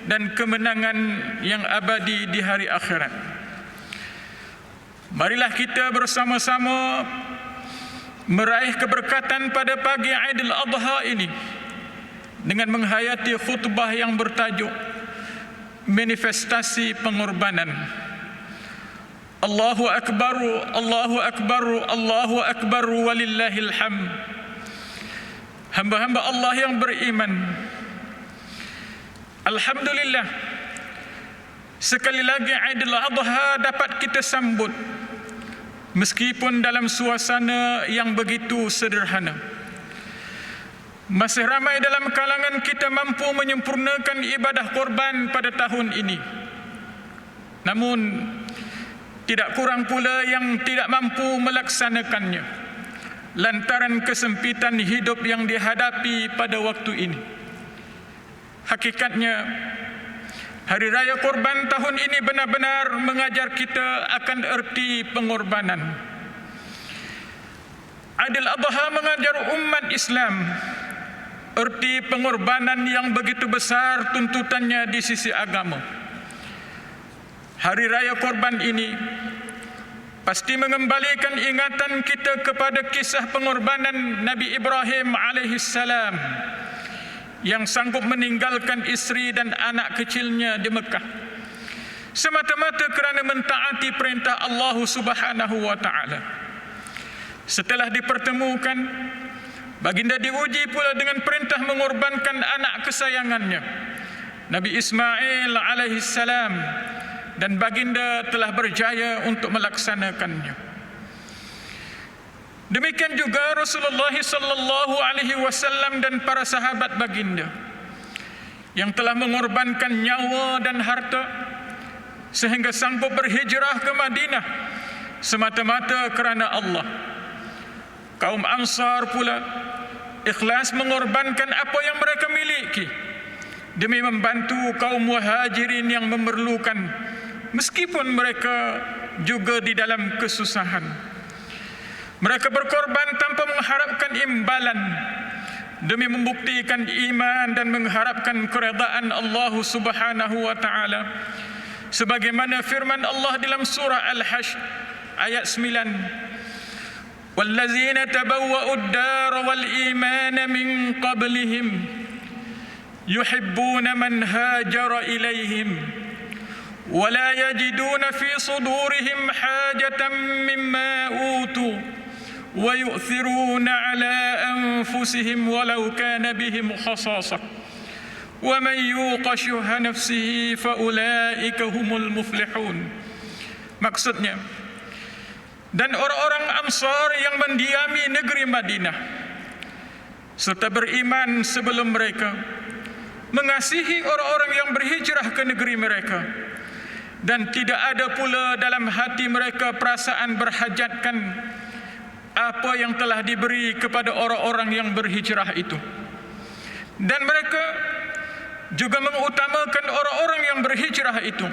dan kemenangan yang abadi di hari akhirat. Marilah kita bersama-sama meraih keberkatan pada pagi Aidil Adha ini dengan menghayati khutbah yang bertajuk manifestasi pengorbanan. Allahu Akbar, Allahu Akbar, Allahu Akbar walillahil hamd. Hamba-hamba Allah yang beriman, alhamdulillah, sekali lagi Aidil Adha dapat kita sambut meskipun dalam suasana yang begitu sederhana. Masih ramai dalam kalangan kita mampu menyempurnakan ibadah korban pada tahun ini. Namun tidak kurang pula yang tidak mampu melaksanakannya lantaran kesempitan hidup yang dihadapi pada waktu ini. Hakikatnya, Hari Raya Korban tahun ini benar-benar mengajar kita akan erti pengorbanan. Aidil Adha mengajar umat Islam erti pengorbanan yang begitu besar tuntutannya di sisi agama. Hari Raya Korban ini pasti mengembalikan ingatan kita kepada kisah pengorbanan Nabi Ibrahim alaihissalam yang sanggup meninggalkan isteri dan anak kecilnya di Mekah semata-mata kerana mentaati perintah Allah Subhanahu wa taala. Setelah dipertemukan, baginda diuji pula dengan perintah mengorbankan anak kesayangannya, Nabi Ismail alaihissalam, dan baginda telah berjaya untuk melaksanakannya. Demikian juga Rasulullah sallallahu alaihi wasallam dan para sahabat baginda yang telah mengorbankan nyawa dan harta sehingga sanggup berhijrah ke Madinah semata-mata kerana Allah. Kaum Ansar pula ikhlas mengorbankan apa yang mereka miliki demi membantu kaum Muhajirin yang memerlukan meskipun mereka juga di dalam kesusahan. Mereka berkorban tanpa mengharapkan imbalan demi membuktikan iman dan mengharapkan keredaan Allah Subhanahu wa taala. Sebagaimana firman Allah dalam surah Al-Hashr ayat 9, "Wallazina tabawwa'ud dar wal iman min qablihim yuhibbuna man hajara ilaihim wa la yajiduna fi sudurihim hajatan mimma utu wa yu'thiruna ala anfusihim walau kana bihim khasasah wa man yuqa syuha nafsihi fa ulaika humul muflihun." Maksudnya, dan orang-orang Ansar yang mendiami negeri Madinah serta beriman sebelum mereka mengasihi orang-orang yang berhijrah ke negeri mereka, dan tidak ada pula dalam hati mereka perasaan berhajatkan apa yang telah diberi kepada orang-orang yang berhijrah itu. Dan mereka juga mengutamakan orang-orang yang berhijrah itu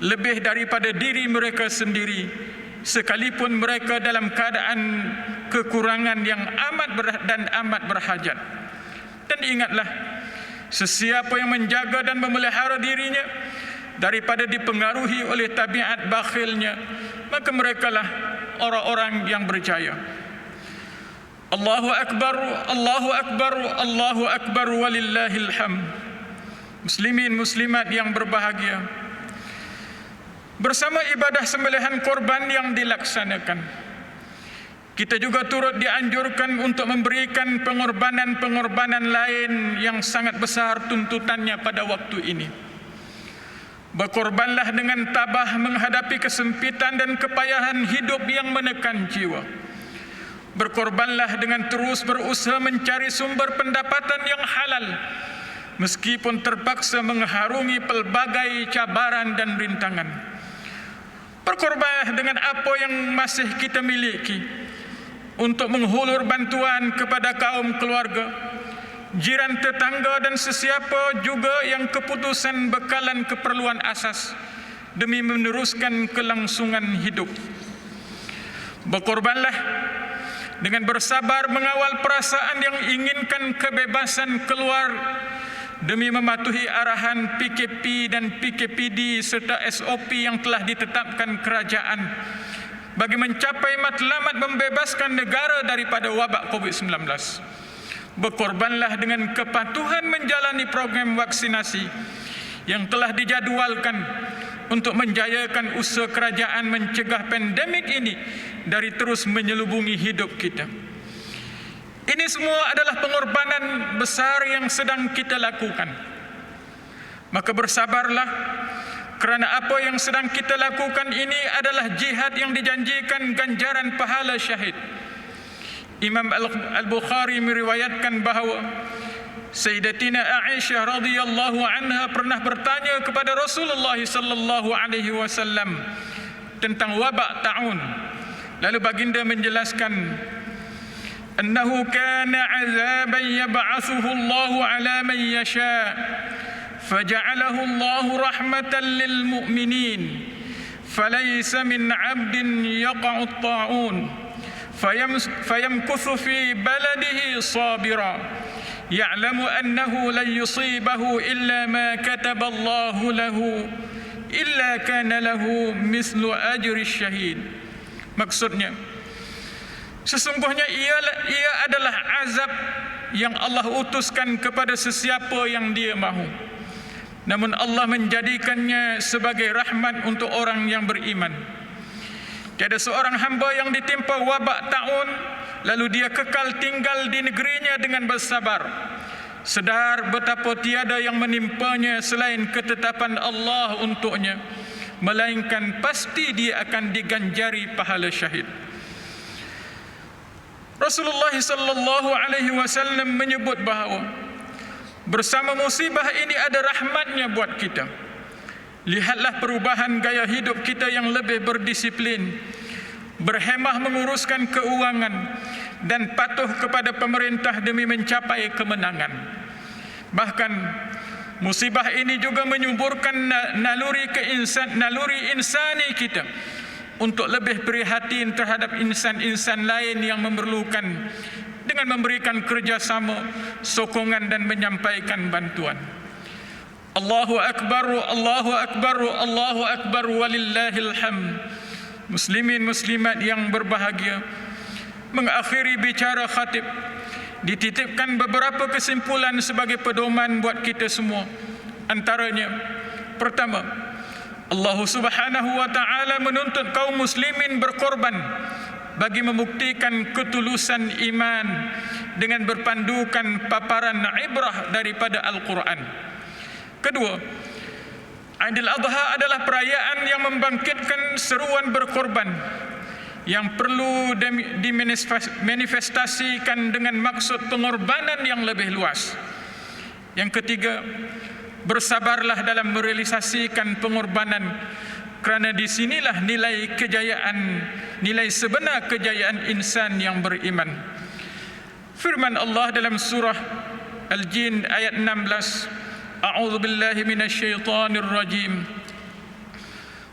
lebih daripada diri mereka sendiri, sekalipun mereka dalam keadaan kekurangan yang amat berat dan amat berhajat. Dan ingatlah, sesiapa yang menjaga dan memelihara dirinya daripada dipengaruhi oleh tabiat bakhilnya, maka merekalah orang-orang yang berjaya. Allahu Akbar, Allahu Akbar, Allahu Akbar walillahil hamd. Muslimin muslimat yang berbahagia, Bersama ibadah sembelihan korban yang dilaksanakan, kita juga turut dianjurkan untuk memberikan pengorbanan-pengorbanan lain yang sangat besar tuntutannya pada waktu ini. Berkorbanlah dengan tabah menghadapi kesempitan dan kepayahan hidup yang menekan jiwa. Berkorbanlah dengan terus berusaha mencari sumber pendapatan yang halal, meskipun terpaksa mengharungi pelbagai cabaran dan rintangan. Berkorbanlah dengan apa yang masih kita miliki untuk menghulur bantuan kepada kaum keluarga, jiran tetangga dan sesiapa juga yang keputusan bekalan keperluan asas demi meneruskan kelangsungan hidup. Berkorbanlah dengan bersabar mengawal perasaan yang inginkan kebebasan keluar demi mematuhi arahan PKP dan PKPD serta SOP yang telah ditetapkan kerajaan bagi mencapai matlamat membebaskan negara daripada wabak COVID-19. Berkorbanlah dengan kepatuhan menjalani program vaksinasi yang telah dijadualkan untuk menjayakan usaha kerajaan mencegah pandemik ini dari terus menyelubungi hidup kita. Ini semua adalah pengorbanan besar yang sedang kita lakukan. Maka bersabarlah, kerana apa yang sedang kita lakukan ini adalah jihad yang dijanjikan ganjaran pahala syahid. Imam Al-Bukhari meriwayatkan bahawa Sayyidatina Aisyah radhiyallahu anha pernah bertanya kepada Rasulullah sallallahu alaihi wasallam tentang wabak taun. Lalu baginda menjelaskan, annahu kana azaban yab'athuhu Allahu ala man yasha faja'alahu Allahu rahmatan lil mu'minin falaysa min 'abdin yaqa'u at-ta'un fayamkuthu fi baladihi sabira ya'lamu annahu lan yusibahu illa ma kataba Allahu lahu illa kana lahu mislu ajri syahid. Maksudnya, sesungguhnya ia adalah azab yang Allah utuskan kepada sesiapa yang dia mahu. Namun Allah menjadikannya sebagai rahmat untuk orang yang beriman. Tiada seorang hamba yang ditimpa wabak taun lalu dia kekal tinggal di negerinya dengan bersabar, sedar betapa tiada yang menimpanya selain ketetapan Allah untuknya, melainkan pasti dia akan diganjari pahala syahid. Rasulullah sallallahu alaihi wasallam menyebut bahawa bersama musibah ini ada rahmatnya buat kita. Lihatlah perubahan gaya hidup kita yang lebih berdisiplin, berhemah menguruskan keuangan dan patuh kepada pemerintah demi mencapai kemenangan. Bahkan musibah ini juga menyuburkan naluri insani kita untuk lebih prihatin terhadap insan-insan lain yang memerlukan dengan memberikan kerjasama, sokongan dan menyampaikan bantuan. Allahu Akbar, Allahu Akbar, Allahu Akbar, walillahil hamd. Muslimin muslimat yang berbahagia, mengakhiri bicara khatib, dititipkan beberapa kesimpulan sebagai pedoman buat kita semua. Antaranya, pertama, Allah Subhanahu wa taala menuntut kaum muslimin berkorban bagi membuktikan ketulusan iman dengan berpandukan paparan ibrah daripada Al-Quran. Kedua, Aidil Adha adalah perayaan yang membangkitkan seruan berkorban yang perlu dimanifestasikan dengan maksud pengorbanan yang lebih luas. Yang ketiga, bersabarlah dalam merealisasikan pengorbanan, kerana di sinilah nilai sebenar kejayaan insan yang beriman. Firman Allah dalam surah Al-Jin ayat 16, A'udzu billahi minasyaitonir rajim.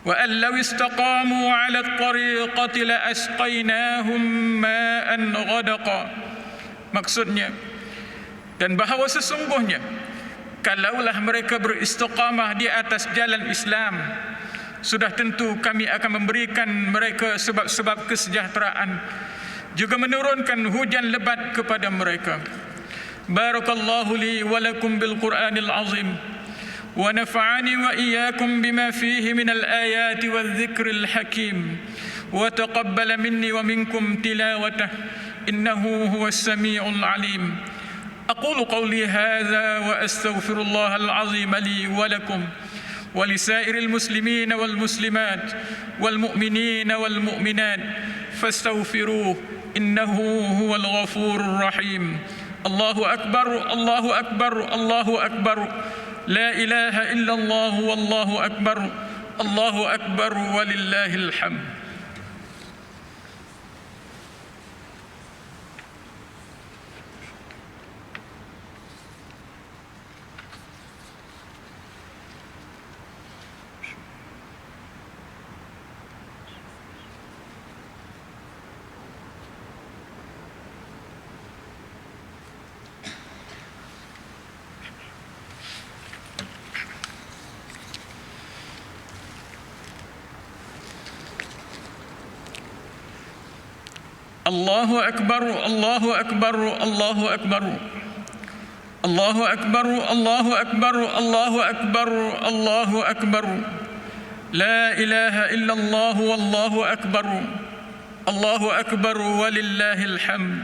Wa an law istaqamu 'ala at-tariqati la asqainahum ma'an ghadaqa. Maksudnya, dan bahawa sesungguhnya kalaulah mereka beristiqamah di atas jalan Islam, sudah tentu kami akan memberikan mereka sebab-sebab kesejahteraan, juga menurunkan hujan lebat kepada mereka. Barakallahu li wa lakum bil Qur'anil azim ونفعني وإياكم بما فيه من الآيات والذكر الحكيم وتقبل مني ومنكم تلاوته إنه هو السميع العليم. أقول قولي هذا وأستغفر الله العظيم لي ولكم ولسائر المسلمين والمسلمات والمؤمنين والمؤمنات فاستغفروه إنه هو الغفور الرحيم. الله أكبر الله أكبر الله أكبر لا إله إلا الله والله أكبر الله أكبر ولله الحمد. الله أكبر الله أكبر الله أكبر الله أكبر الله أكبر الله أكبر الله أكبر لا إله إلا الله والله أكبر الله أكبر ولله الحمد.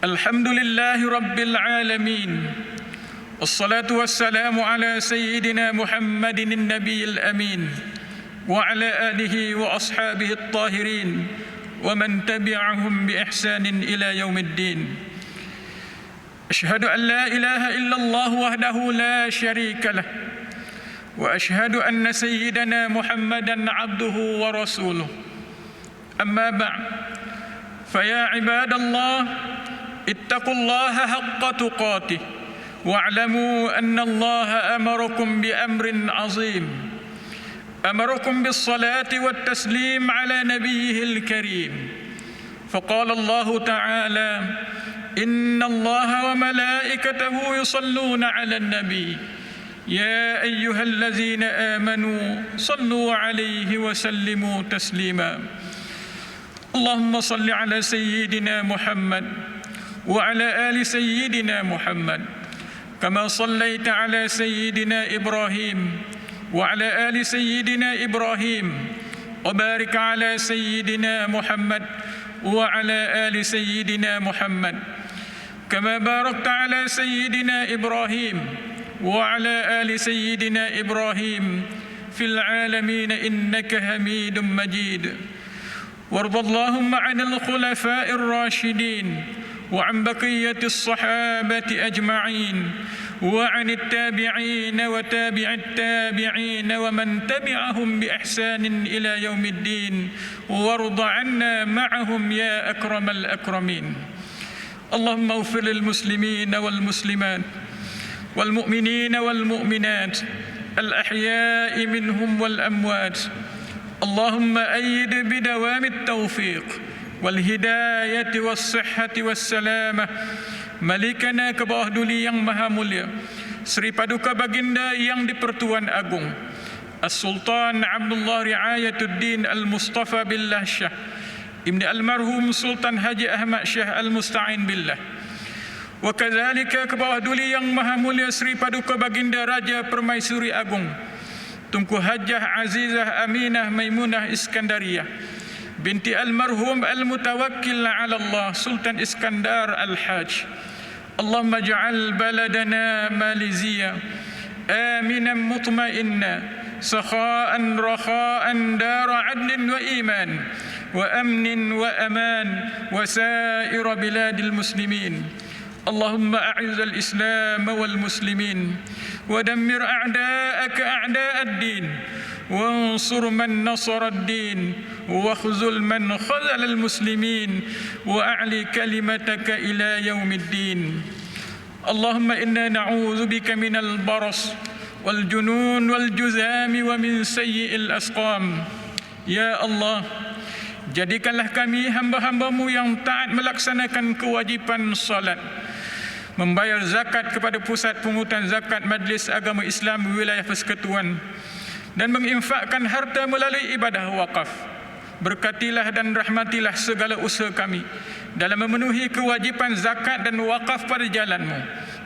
الحمد لله رب العالمين والصلاة والسلام على سيدنا محمد النبي الأمين وعلى آله وأصحابه الطاهرين ومن تبعهم بإحسان إلى يوم الدين. أشهد أن لا إله إلا الله وحده لا شريك له وأشهد أن سيدنا محمدًا عبده ورسوله. أما بعد فيا عباد الله اتقوا الله حق تقاته واعلموا أن الله أمركم بأمر عظيم، أمركم بالصلاة والتسليم على نبيه الكريم، فقال الله تعالى: إن الله وملائكته يصلون على النبي يا أيها الذين آمنوا صلوا عليه وسلموا تسليما. اللهم صل على سيدنا محمد وعلى آل سيدنا محمد كما صليت على سيدنا إبراهيم وعلى آل سيدنا إبراهيم وبارك على سيدنا محمد وعلى آل سيدنا محمد كما باركت على سيدنا إبراهيم وعلى آل سيدنا إبراهيم في العالمين إنك حميد مجيد. وارض اللهم عن الخلفاء الراشدين وعن بقية الصحابة أجمعين وعن التابعين وتابع التابعين ومن تبعهم بإحسان إلى يوم الدين وارض عنا معهم يا أكرم الأكرمين. اللهم اغفر للمسلمين والمسلمات والمؤمنين والمؤمنات الأحياء منهم والأموات. اللهم أيد بدوام التوفيق والهداية والصحة والسلامة Malikana ke bawah duli yang maha mulia Sri Paduka Baginda yang di-Pertuan Agung As-Sultan Abdullah Riayatuddin Al-Mustafa Billah Shah Ibni Almarhum Sultan Haji Ahmad Shah Al-Musta'in Billah. Wa kadzalika ke bawah duli yang maha mulia Sri Paduka Baginda Raja Permaisuri Agung Tunku Hajah Azizah Aminah Maimunah Iskandariyah binti Almarhum Al-Mutawakkil ala Allah Sultan Iskandar Al-Haj. Allahumma ja'al baladana Malizia aminan mutmainna sakha'an rakha'an dara adlin wa iman wa amnin wa aman wa sa'ira biladil muslimin. Allahumma a'izz al-islam wal muslimin wa dammir a'da'aka a'da'ad-din وانصر من نصر الدين واخذل من خذل المسلمين وأعلي كلمتك إلى يوم الدين. اللهم إنا نعوذ بك من البرص والجنون والجذام ومن سيء الأسقام. Ya Allah, jadikanlah kami hamba-hambamu yang taat melaksanakan kewajipan salat, membayar zakat kepada pusat pungutan zakat Majlis Agama Islam Wilayah Persekutuan dan menginfakkan harta melalui ibadah wakaf. Berkatilah dan rahmatilah segala usaha kami dalam memenuhi kewajipan zakat dan wakaf pada jalan-Mu.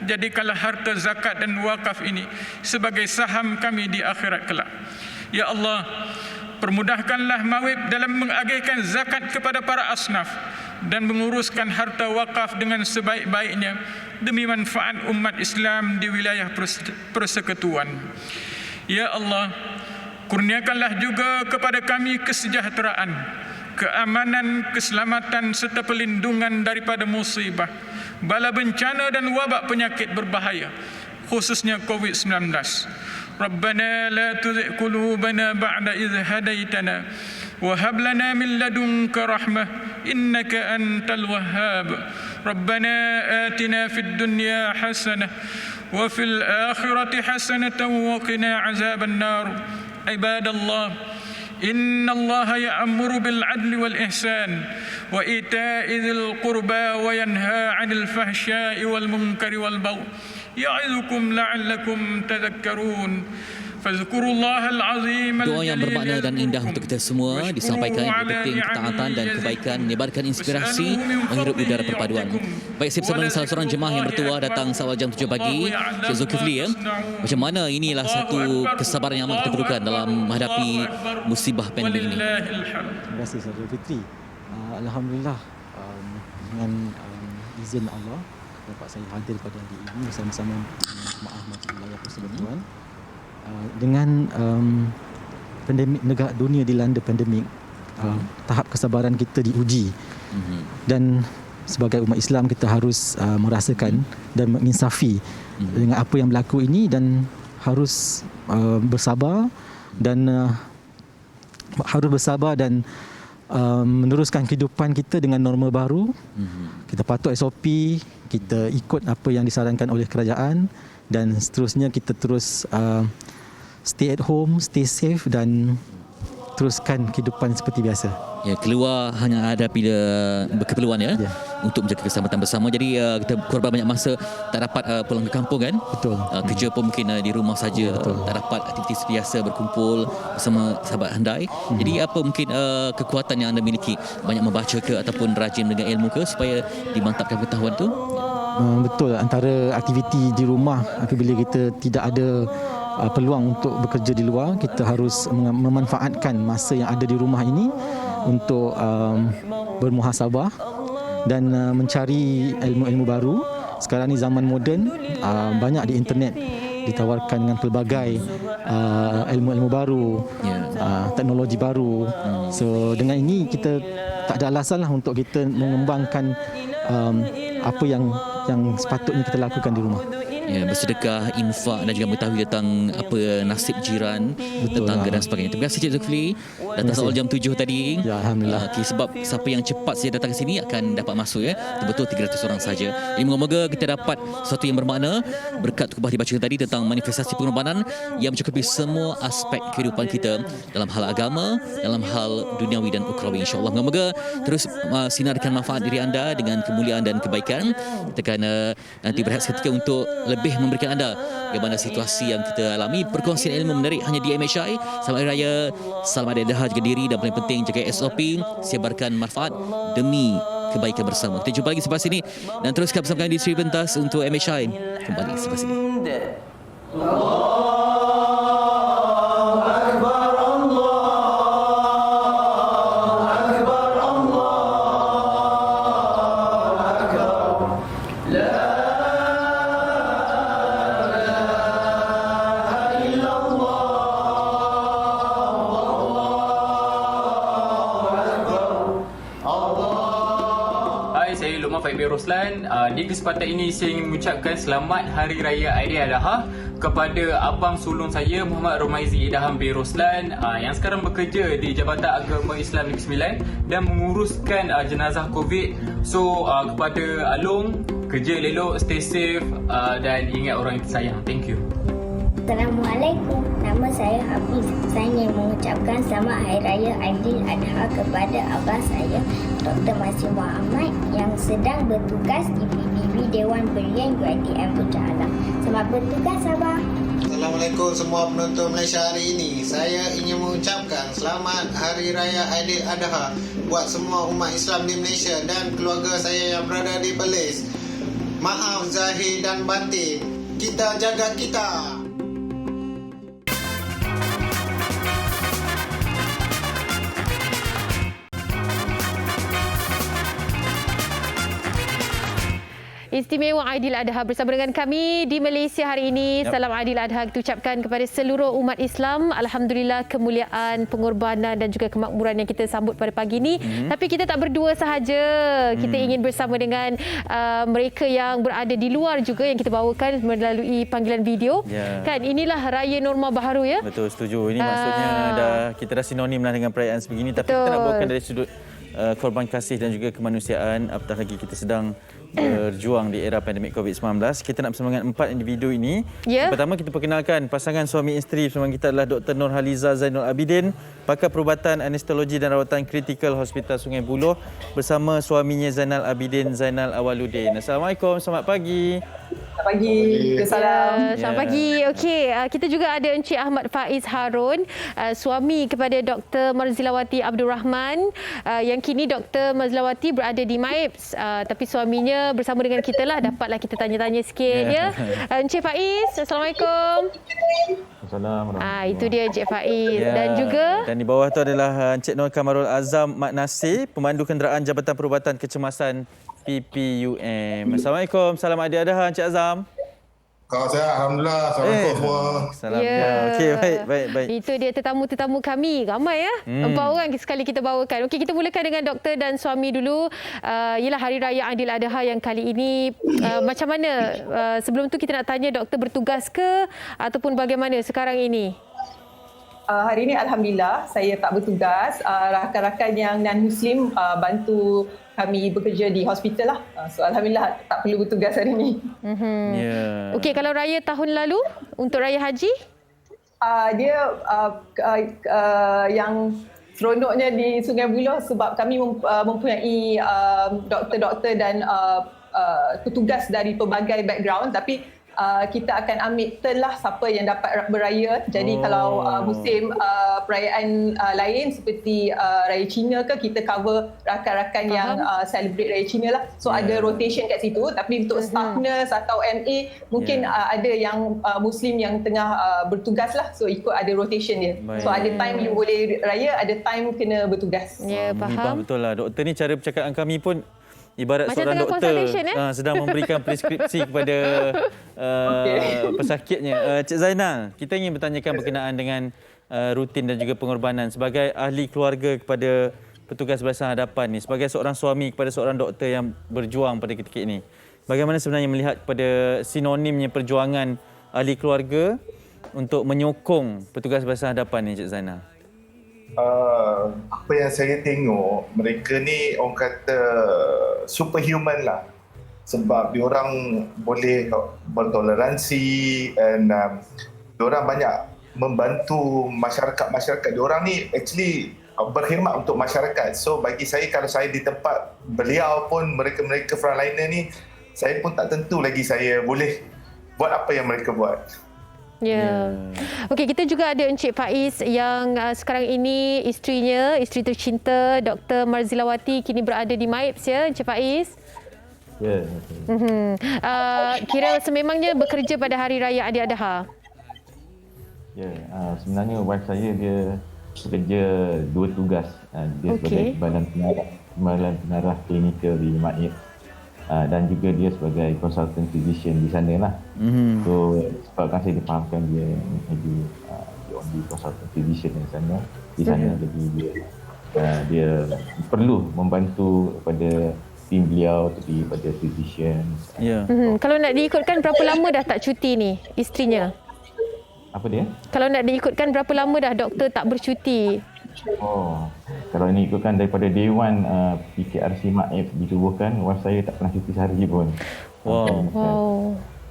Jadikanlah harta zakat dan wakaf ini sebagai saham kami di akhirat kelak. Ya Allah, permudahkanlah Mawib dalam mengagihkan zakat kepada para asnaf dan menguruskan harta wakaf dengan sebaik-baiknya demi manfaat umat Islam di wilayah persekutuan. Ya Allah, kurniakanlah juga kepada kami kesejahteraan, keamanan, keselamatan serta perlindungan daripada musibah, bala bencana dan wabak penyakit berbahaya, khususnya COVID-19. Rabbana la tuzigh qulubana ba'da idh hadaitana wa hab lana min ladunka rahmah innaka antal wahhab. Rabbana atina fid dunya hasanah wa fil akhirati hasanatan wa qina azaban nar. Ibadallah, inna Allah ya'muru bil adli wal ihsan wa ita'i dzil qurba wa yanha 'anil fahsya'i wal munkari wal baghi ya'idukum la'allakum tadhakkarun. Fazkurullahal azim. Doa yang bermakna dan indah untuk kita semua disampaikan penting ketaatan dan kebaikan, menyebarkan inspirasi, menghirup udara perpaduan. Baik, saya bersama salah seorang jemaah yang bertuah datang awal jam 7 pagi, Syekh Zulkifli. Macam mana inilah satu kesabaran yang amat kita perlukan dalam menghadapi musibah pandemik ini. Terima kasih Saudara Fitri. Alhamdulillah, dengan izin Allah dapat saya hadir pada hari ini bersama-sama jemaah Masjid Wilayah Persekutuan. Dengan pandemik, negara dunia dilanda pandemik, tahap kesabaran kita diuji. Dan sebagai umat Islam kita harus merasakan dan menginsafi dengan apa yang berlaku ini dan harus bersabar dan meneruskan kehidupan kita dengan norma baru. Kita patuh SOP, kita ikut apa yang disarankan oleh kerajaan dan seterusnya kita terus stay at home, stay safe dan teruskan kehidupan seperti biasa. Ya, keluar hanya ada bila berkeperluan untuk menjaga keselamatan bersama. Jadi kita korban banyak masa tak dapat pulang ke kampung kan? Betul. Kerja pun mungkin di rumah saja, tak dapat aktiviti biasa berkumpul bersama sahabat handai. Jadi apa mungkin kekuatan yang anda miliki? Banyak membaca ke ataupun rajin dengan ilmu ke supaya dimantapkan pengetahuan tu? Betul, antara aktiviti di rumah apabila kita tidak ada peluang untuk bekerja di luar, kita harus memanfaatkan masa yang ada di rumah ini untuk bermuhasabah dan mencari ilmu-ilmu baru. Sekarang ni zaman moden, banyak di internet ditawarkan dengan pelbagai ilmu-ilmu baru, teknologi baru. So dengan ini kita tak ada alasan lah untuk kita mengembangkan apa yang sepatutnya kita lakukan di rumah. Ya, bersedekah, infak dan juga mengetahui tentang apa nasib jiran, tetangga dan sebagainya. Terima kasih Cik Zulkifli datang soal jam 7 tadi. Ya, alhamdulillah. Sebab siapa yang cepat saja datang ke sini akan dapat masuk betul 300 orang saja. Jadi moga-moga kita dapat sesuatu yang bermakna berkat khutbah dibacakan tadi tentang manifestasi pengorbanan yang mencakupi semua aspek kehidupan kita dalam hal agama, dalam hal duniawi dan ukhrawi, insya-Allah. Moga-moga terus sinarkan manfaat diri anda dengan kemuliaan dan kebaikan. Kita akan nanti berehat seketika untuk lebih memberikan anda bagaimana situasi yang kita alami. Perkongsian ilmu menarik hanya di MHI. Selamat Hari Raya, selamat Hari Adha, jaga diri dan paling penting jaga SOP, sebarkan manfaat demi kebaikan bersama. Kita jumpa lagi selepas ini dan teruskan bersama kami di Sri Pentas untuk MHI. Kembali selepas ini. Roslan. Di kesempatan ini saya ingin mengucapkan selamat Hari Raya Aidiladha kepada abang sulung saya Muhammad Romaizi Idham bin Roslan yang sekarang bekerja di Jabatan Agama Islam Negeri Sembilan dan menguruskan jenazah COVID. So kepada Alung, kerja elok, stay safe dan ingat orang yang tersayang. Thank you. Assalamualaikum. Nama saya Hafiz. Saya ingin mengucapkan selamat Hari Raya Aidiladha kepada abah saya Dr. Masih Muhammad yang sedang bertugas di PBB Dewan Berian UiTM Putra Alam. Selamat bertugas abah. Assalamualaikum semua penonton Malaysia hari ini. Saya ingin mengucapkan selamat Hari Raya Aidiladha buat semua umat Islam di Malaysia dan keluarga saya yang berada di Perlis. Maaf zahir dan batin. Kita jaga kita. Istimewa Aidiladha bersama dengan kami di Malaysia hari ini. Salam Aidiladha kita ucapkan kepada seluruh umat Islam. Alhamdulillah, kemuliaan, pengorbanan dan juga kemakmuran yang kita sambut pada pagi ini. Tapi kita tak berdua sahaja. Kita ingin bersama dengan mereka yang berada di luar juga yang kita bawakan melalui panggilan video. Kan inilah Raya Norma Baharu ya. Betul, setuju. Ini maksudnya kita dah sinonim lah dengan perayaan sebegini. Tapi kita nak bawakan dari sudut korban kasih dan juga kemanusiaan. Apatah lagi kita sedang berjuang di era pandemik COVID-19. Kita nak bersama dengan 4 individu ini. Yang pertama kita perkenalkan pasangan suami isteri bersama kita adalah Dr. Nurhaliza Zainul Abidin, pakar perubatan anestesiologi dan rawatan kritikal Hospital Sungai Buloh bersama suaminya Zainal Abidin Zainal Awaludin. Assalamualaikum, selamat pagi. Selamat pagi. Selamat pagi. Okey, kita juga ada Encik Ahmad Faiz Harun, suami kepada Dr. Marzilawati Abdul Rahman. Yang kini Dr. Marzilawati berada di MAIPS, tapi suaminya bersama dengan kita lah, dapatlah kita tanya-tanya sikit ya. Encik Faiz, Assalamualaikum. Assalamualaikum. Itu dia Encik Faiz. Dan juga di bawah tu adalah Encik Nur Kamarul Azam Mat Nasir, pemandu kenderaan Jabatan Perubatan Kecemasan PPUM. Assalamualaikum. Salam Aidiladha Encik Azam. Kau sihat, alhamdulillah. Assalamualaikum semua. Salam. Okey, baik. Itu dia tetamu-tetamu kami. Ramai ya. 4 orang sekali kita bawakan. Okey, kita mulakan dengan doktor dan suami dulu. Ialah Hari Raya Aidiladha yang kali ini macam mana? Sebelum tu kita nak tanya doktor bertugas ke ataupun bagaimana sekarang ini? Hari ini alhamdulillah saya tak bertugas. Rakan-rakan yang non-Muslim bantu kami bekerja di hospital lah. So alhamdulillah tak perlu bertugas hari ini. Okey, kalau raya tahun lalu untuk raya haji? Dia yang seronoknya di Sungai Buloh sebab kami mempunyai doktor-doktor dan petugas dari pelbagai background, tapi kita akan ambil turn lah siapa yang dapat beraya. Jadi kalau musim perayaan lain seperti Raya Cina ke, kita cover rakan-rakan yang celebrate Raya Cina lah. So ada rotation kat situ. Tapi untuk staff nurse atau MA mungkin ada yang Muslim yang tengah bertugas lah. So ikut ada rotation dia. So ada time you boleh raya, ada time kena bertugas. Faham. Betul lah. Doktor ni cara percakapan kami pun ibarat macam seorang doktor sedang memberikan preskripsi kepada pesakitnya. Cik Zainal, kita ingin bertanyakan berkenaan dengan rutin dan juga pengorbanan sebagai ahli keluarga kepada petugas barisan hadapan ni, sebagai seorang suami kepada seorang doktor yang berjuang pada ketika ini. Bagaimana sebenarnya melihat kepada sinonimnya perjuangan ahli keluarga untuk menyokong petugas barisan hadapan ni, Cik Zainal? Apa yang saya tengok, mereka ni orang kata superhuman lah, sebab diorang boleh bertoleransi dan diorang banyak membantu masyarakat. Diorang ni actually berkhidmat untuk masyarakat. So bagi saya, kalau saya di tempat beliau pun, mereka frontliner ni, saya pun tak tentu lagi saya boleh buat apa yang mereka buat. Okey, kita juga ada Encik Faiz yang sekarang ini isteri tercinta Dr. Marzilawati kini berada di MAIPS ya, Encik Faiz. Kira sememangnya bekerja pada Hari Raya Aidiladha. Sebenarnya wife saya dia bekerja 2 tugas. Dia sebagai Badan Pengarah Klinikal di MAIPS. Dan juga dia sebagai consultant physician di sana lah. So sebabkan saya difahamkan dia only consultant physician di sana. Jadi dia perlu membantu kepada tim beliau, kepada physician. Kalau nak diikutkan, berapa lama dah tak cuti ni isterinya? Apa dia? Kalau nak diikutkan, berapa lama dah doktor tak bercuti? Kalau ini ikutkan daripada day one PKRC MAIPS ditubuhkan, wife saya tak pernah cuti sehari pun.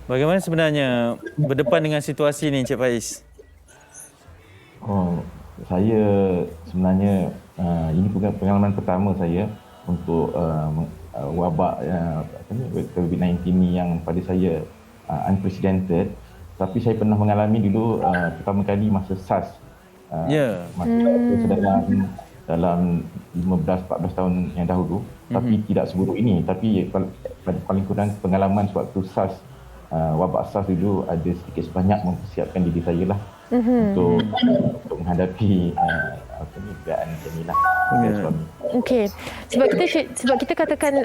Bagaimana sebenarnya berdepan dengan situasi ni, Encik Faiz? Saya sebenarnya ini bukan pengalaman pertama saya untuk wabak COVID-19 ni yang pada saya unprecedented. Tapi saya pernah mengalami dulu pertama kali masa SARS. Masa saya sedang dalam 15-14 tahun yang dahulu, tapi tidak seburuk ini. Tapi paling kurang pengalaman sewaktu SARS, wabak SARS dulu ada sedikit sebanyak mempersiapkan diri saya lah untuk menghadapi keadaan macam inilah. Okey. Sebab kita katakan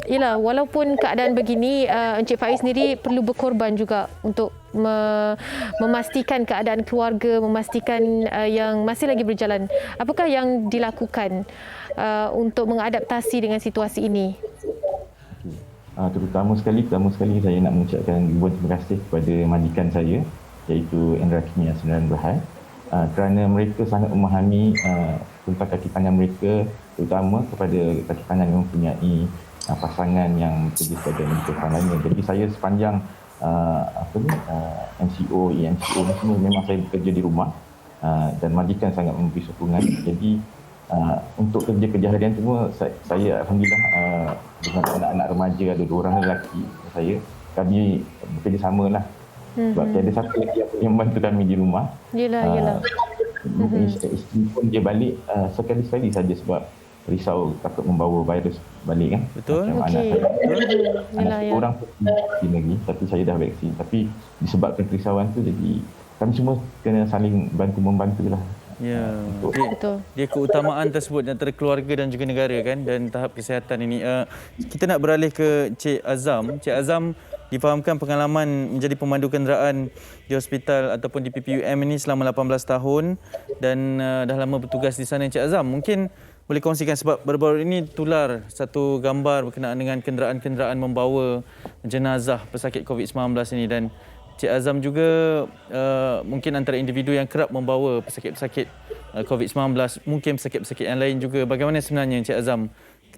ialah walaupun keadaan begini, Encik Faiz sendiri perlu berkorban juga untuk memastikan keadaan keluarga, memastikan yang masih lagi berjalan. Apakah yang dilakukan untuk mengadaptasi dengan situasi ini? Terutama sekali saya nak mengucapkan ribuan terima kasih kepada majikan saya, iaitu Endra Kimia Sdn Bhd, kerana mereka sangat memahami tentang kaki tangan mereka, terutama kepada kaki tangan yang mempunyai pasangan yang bekerja sebagai medical frontline. Jadi saya sepanjang MCO, EMCO ni semua memang saya bekerja di rumah, dan majikan sangat memberi sokongan. Jadi untuk kerja-kerja harian semua saya alhamdulillah dengan anak-anak remaja, ada 2 orang lelaki saya, kami bekerjasama lah. Sebab ada satu lagi yang membantu kami di rumah. Yelah. Isteri pun dia balik sekali-sekali saja sebab risau takut membawa virus balik kan. Betul. Macam anak saya orang pun vaksin lagi, tapi saya dah vaksin. Tapi disebabkan kerisauan tu, jadi kami semua kena saling bantu-membantu lah. Ya, dia keutamaan tersebut antara keluarga dan juga negara kan, dan tahap kesihatan ini. Kita nak beralih ke Cik Azam. Cik Azam difahamkan pengalaman menjadi pemandu kenderaan di hospital ataupun di PPUM ini selama 18 tahun dan dah lama bertugas di sana. Cik Azam, mungkin boleh kongsikan sebab baru-baru ini tular satu gambar berkenaan dengan kenderaan-kenderaan membawa jenazah pesakit COVID-19 ini, dan Cik Azam juga mungkin antara individu yang kerap membawa pesakit-pesakit COVID-19, mungkin pesakit-pesakit yang lain juga. Bagaimana sebenarnya Cik Azam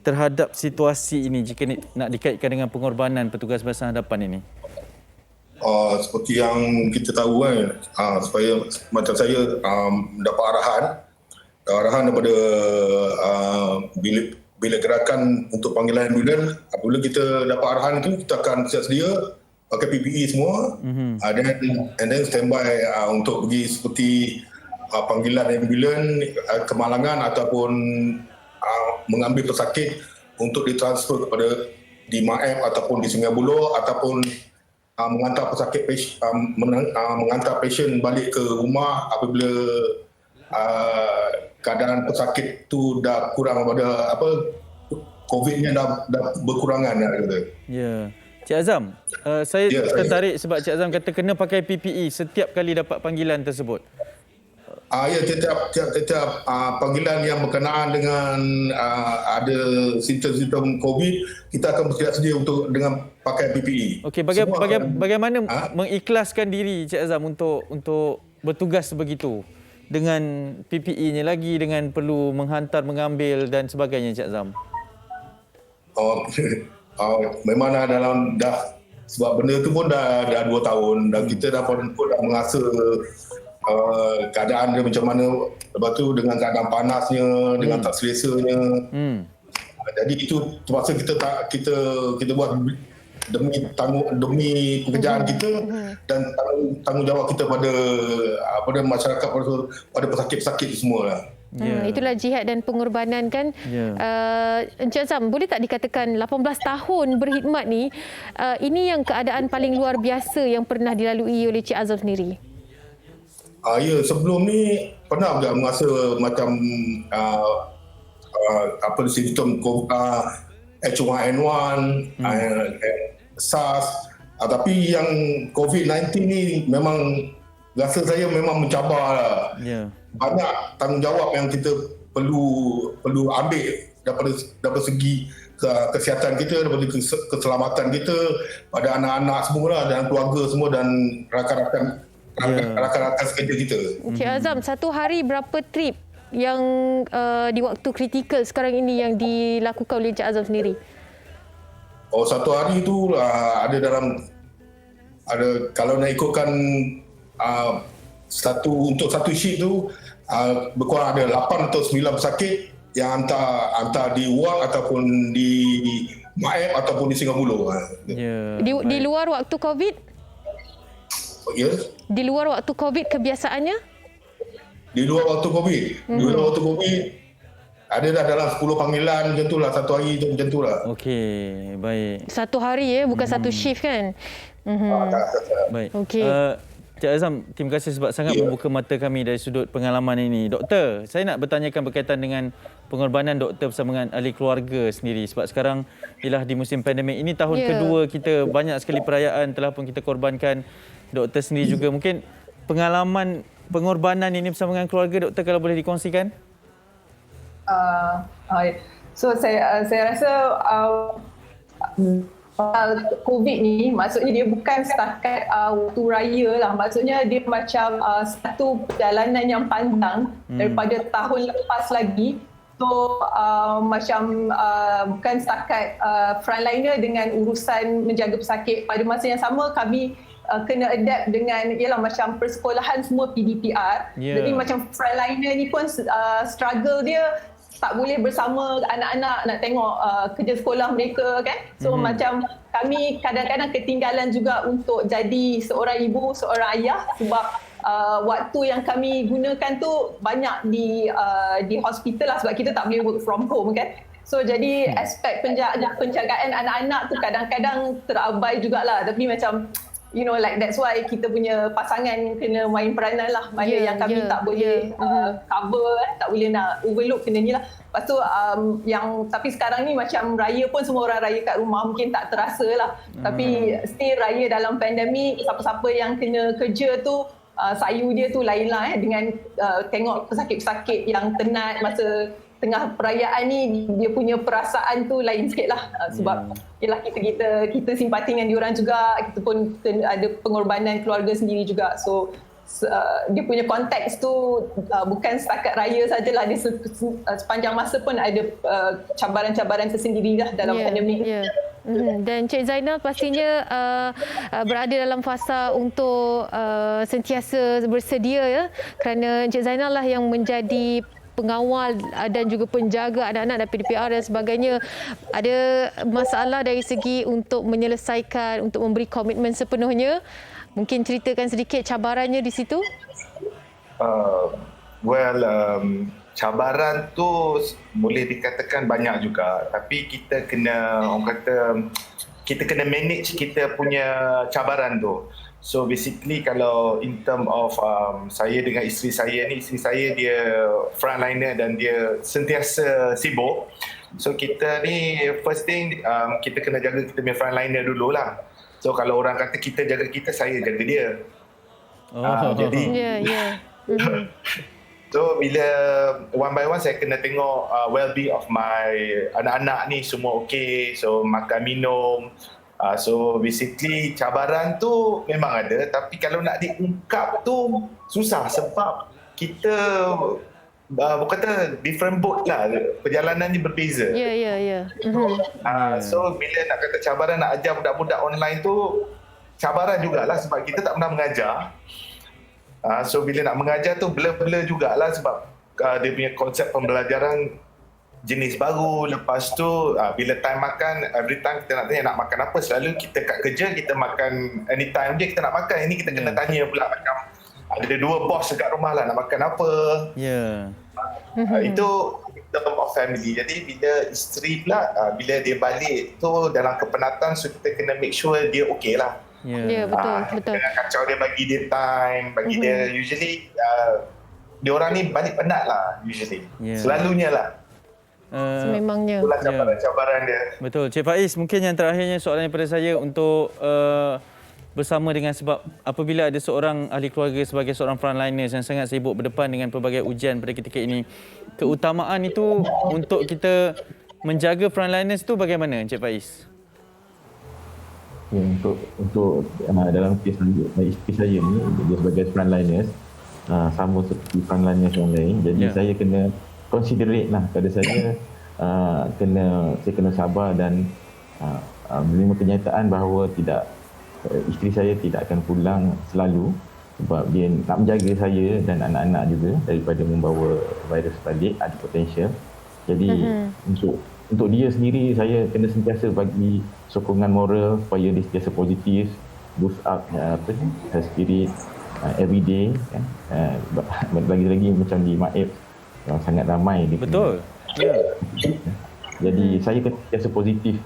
terhadap situasi ini jika nak dikaitkan dengan pengorbanan petugas masa hadapan ini? Seperti yang kita tahu kan, supaya macam saya mendapat arahan daripada bila gerakan untuk panggilan ambulans, apabila kita dapat arahan itu, kita akan siap sedia pakai PPE semua, and then standby untuk pergi seperti panggilan ambulans, kemalangan ataupun mengambil pesakit untuk ditransfer kepada di MAEP ataupun di Sungai Buloh, ataupun mengantar pesakit mengantar pasien balik ke rumah apabila keadaan pesakit tu dah kurang pada COVID-nya dah berkurangan kata. Ya. Cik Azam, saya tertarik sebab Cik Azam kata kena pakai PPE setiap kali dapat panggilan tersebut. Ya, setiap panggilan yang berkenaan dengan ada simptom-simptom COVID, kita akan bersedia sedia untuk dengan pakai PPE. Okey, bagaimana mengikhlaskan diri Cik Azam untuk bertugas begitu dengan PPE-nya lagi, dengan perlu menghantar, mengambil dan sebagainya Cik Azam? Memang dah sebab benda tu pun dah 2 tahun dan kita dah mengasah keadaan dia macam mana, lepas tu dengan keadaan panasnya, dengan tak selesanya. Jadi itu terpaksa kita buat demi pekerjaan kita dan tanggungjawab kita pada masyarakat, pada pesakit-pesakit semua lah. Itulah jihad dan pengorbanan kan. Encik Azam, boleh tak dikatakan 18 tahun berkhidmat ni, ini yang keadaan paling luar biasa yang pernah dilalui oleh Cik Azam sendiri? Ya, sebelum ni pernah juga merasa macam simptom H1N1, SARS, tapi yang COVID-19 ni memang rasa saya memang mencabar lah. Banyak tanggungjawab yang kita perlu ambil daripada segi kesihatan kita, daripada keselamatan kita pada anak-anak semua lah, dan keluarga semua dan rakan-rakan sekerja kita. Cik Azam, satu hari berapa trip yang di waktu kritikal sekarang ini yang dilakukan oleh Cik Azam sendiri? Satu hari tu ada kalau nak ikutkan untuk satu shift tu berkurang ada 8 atau 9 pesakit yang hantar di ward ataupun di MAEP ataupun di Sungai Buloh. Di luar waktu COVID? Di luar waktu COVID kebiasaannya? Di luar waktu COVID. Di luar waktu COVID ada dah dalam 10 panggilan macam tu lah, satu hari tu macam tu lah. Okey, baik. Satu hari bukan satu shift kan? Baik. Okey. Cik Azam, terima kasih sebab sangat membuka mata kami dari sudut pengalaman ini. Doktor, saya nak bertanyakan berkaitan dengan pengorbanan doktor bersama dengan ahli keluarga sendiri. Sebab sekarang ialah di musim pandemik ini, tahun kedua kita, banyak sekali perayaan telah pun kita korbankan. Doktor sendiri juga, mungkin pengalaman pengorbanan ini bersama dengan keluarga doktor kalau boleh dikongsikan? So saya rasa COVID ni maksudnya dia bukan setakat waktu raya lah. Maksudnya dia macam satu perjalanan yang panjang daripada tahun lepas lagi. So macam bukan setakat frontliner dengan urusan menjaga pesakit. Pada masa yang sama kami kena adapt dengan macam persekolahan semua PDPR. Jadi macam frontliner ni pun struggle dia tak boleh bersama anak-anak nak tengok kerja sekolah mereka kan. So macam kami kadang-kadang ketinggalan juga untuk jadi seorang ibu, seorang ayah sebab waktu yang kami gunakan tu banyak di hospital lah sebab kita tak boleh work from home kan. So jadi aspek penjagaan anak-anak tu kadang-kadang terabai jugalah. Tapi macam like that's why kita punya pasangan kena main peranan lah. Mana yang kami tak boleh cover, tak boleh nak overlook kena ni lah. Lepas tu tapi sekarang ni macam raya pun semua orang raya kat rumah, mungkin tak terasa lah. Tapi still raya dalam pandemik, siapa-siapa yang kena kerja tu sayu dia tu lain lah dengan tengok pesakit-pesakit yang tenat masa tengah perayaan ni, dia punya perasaan tu lain sikit lah sebab kita simpati dengan diorang juga, kita pun ada pengorbanan keluarga sendiri juga. So dia punya konteks tu bukan setakat raya sajalah, dia sepanjang masa pun ada cabaran-cabaran tersendiri lah dalam pandemik. Dan Cik Zainal pastinya berada dalam fasa untuk sentiasa bersedia kerana Cik Zainal lah yang menjadi pengawal dan juga penjaga anak-anak dan PDPR dan sebagainya. Ada masalah dari segi untuk menyelesaikan, untuk memberi komitmen sepenuhnya. Mungkin ceritakan sedikit cabarannya di situ? Cabaran tu boleh dikatakan banyak juga. Tapi kita kena, kita kena manage kita punya cabaran tu. So basically kalau in term of saya dengan isteri saya dia frontliner dan dia sentiasa sibuk. So kita ni first thing kita kena jaga kita punya frontliner dululah. So kalau orang kata kita jaga kita, saya jaga dia. Jadi so bila one by one saya kena tengok well-being of my anak-anak ni semua okey. So makan minum. So basically cabaran tu memang ada, tapi kalau nak diungkap tu susah sebab kita kata different boat lah, perjalanan ni berbeza. So bila nak kata cabaran nak ajar budak-budak online tu cabaran jugalah sebab kita tak pernah mengajar. So bila nak mengajar tu blur-blur jugalah sebab dia punya konsep pembelajaran jenis baru. Lepas tu bila time makan, every time kita nak tanya nak makan apa, selalu kita kat kerja kita makan anytime je kita nak makan. Ini kita kena tanya pula macam ada dua bos dekat rumah lah, nak makan apa. Itu term of family. Jadi bila isteri pula bila dia balik tu dalam kepenatan, so kita kena make sure dia okey lah. Betul. Dengan kacau dia, bagi dia time, bagi dia usually dia orang ni balik penat lah usually. Selalunya lah. Sememangnya. Itulah cabaran dia. Betul. Cik Faiz, mungkin yang terakhirnya soalan daripada saya untuk bersama dengan, sebab apabila ada seorang ahli keluarga sebagai seorang frontliner yang sangat sibuk berdepan dengan pelbagai ujian pada ketika ini, keutamaan itu untuk kita menjaga frontliners itu bagaimana Cik Faiz? Untuk dalam kes isteri saya ni, dia sebagai frontliners sama seperti frontliners yang lain. Jadi saya kena considerate lah pada saya, saya kena sabar dan menerima kenyataan bahawa isteri saya tidak akan pulang selalu sebab dia nak menjaga saya dan anak-anak juga daripada membawa virus balik, ada potensial. Jadi untuk dia sendiri saya kena sentiasa bagi sokongan moral supaya dia sentiasa positif, boost up her spirit every day kan. Lagi-lagi macam di Maib yang sangat ramai di Jadi saya biasa positif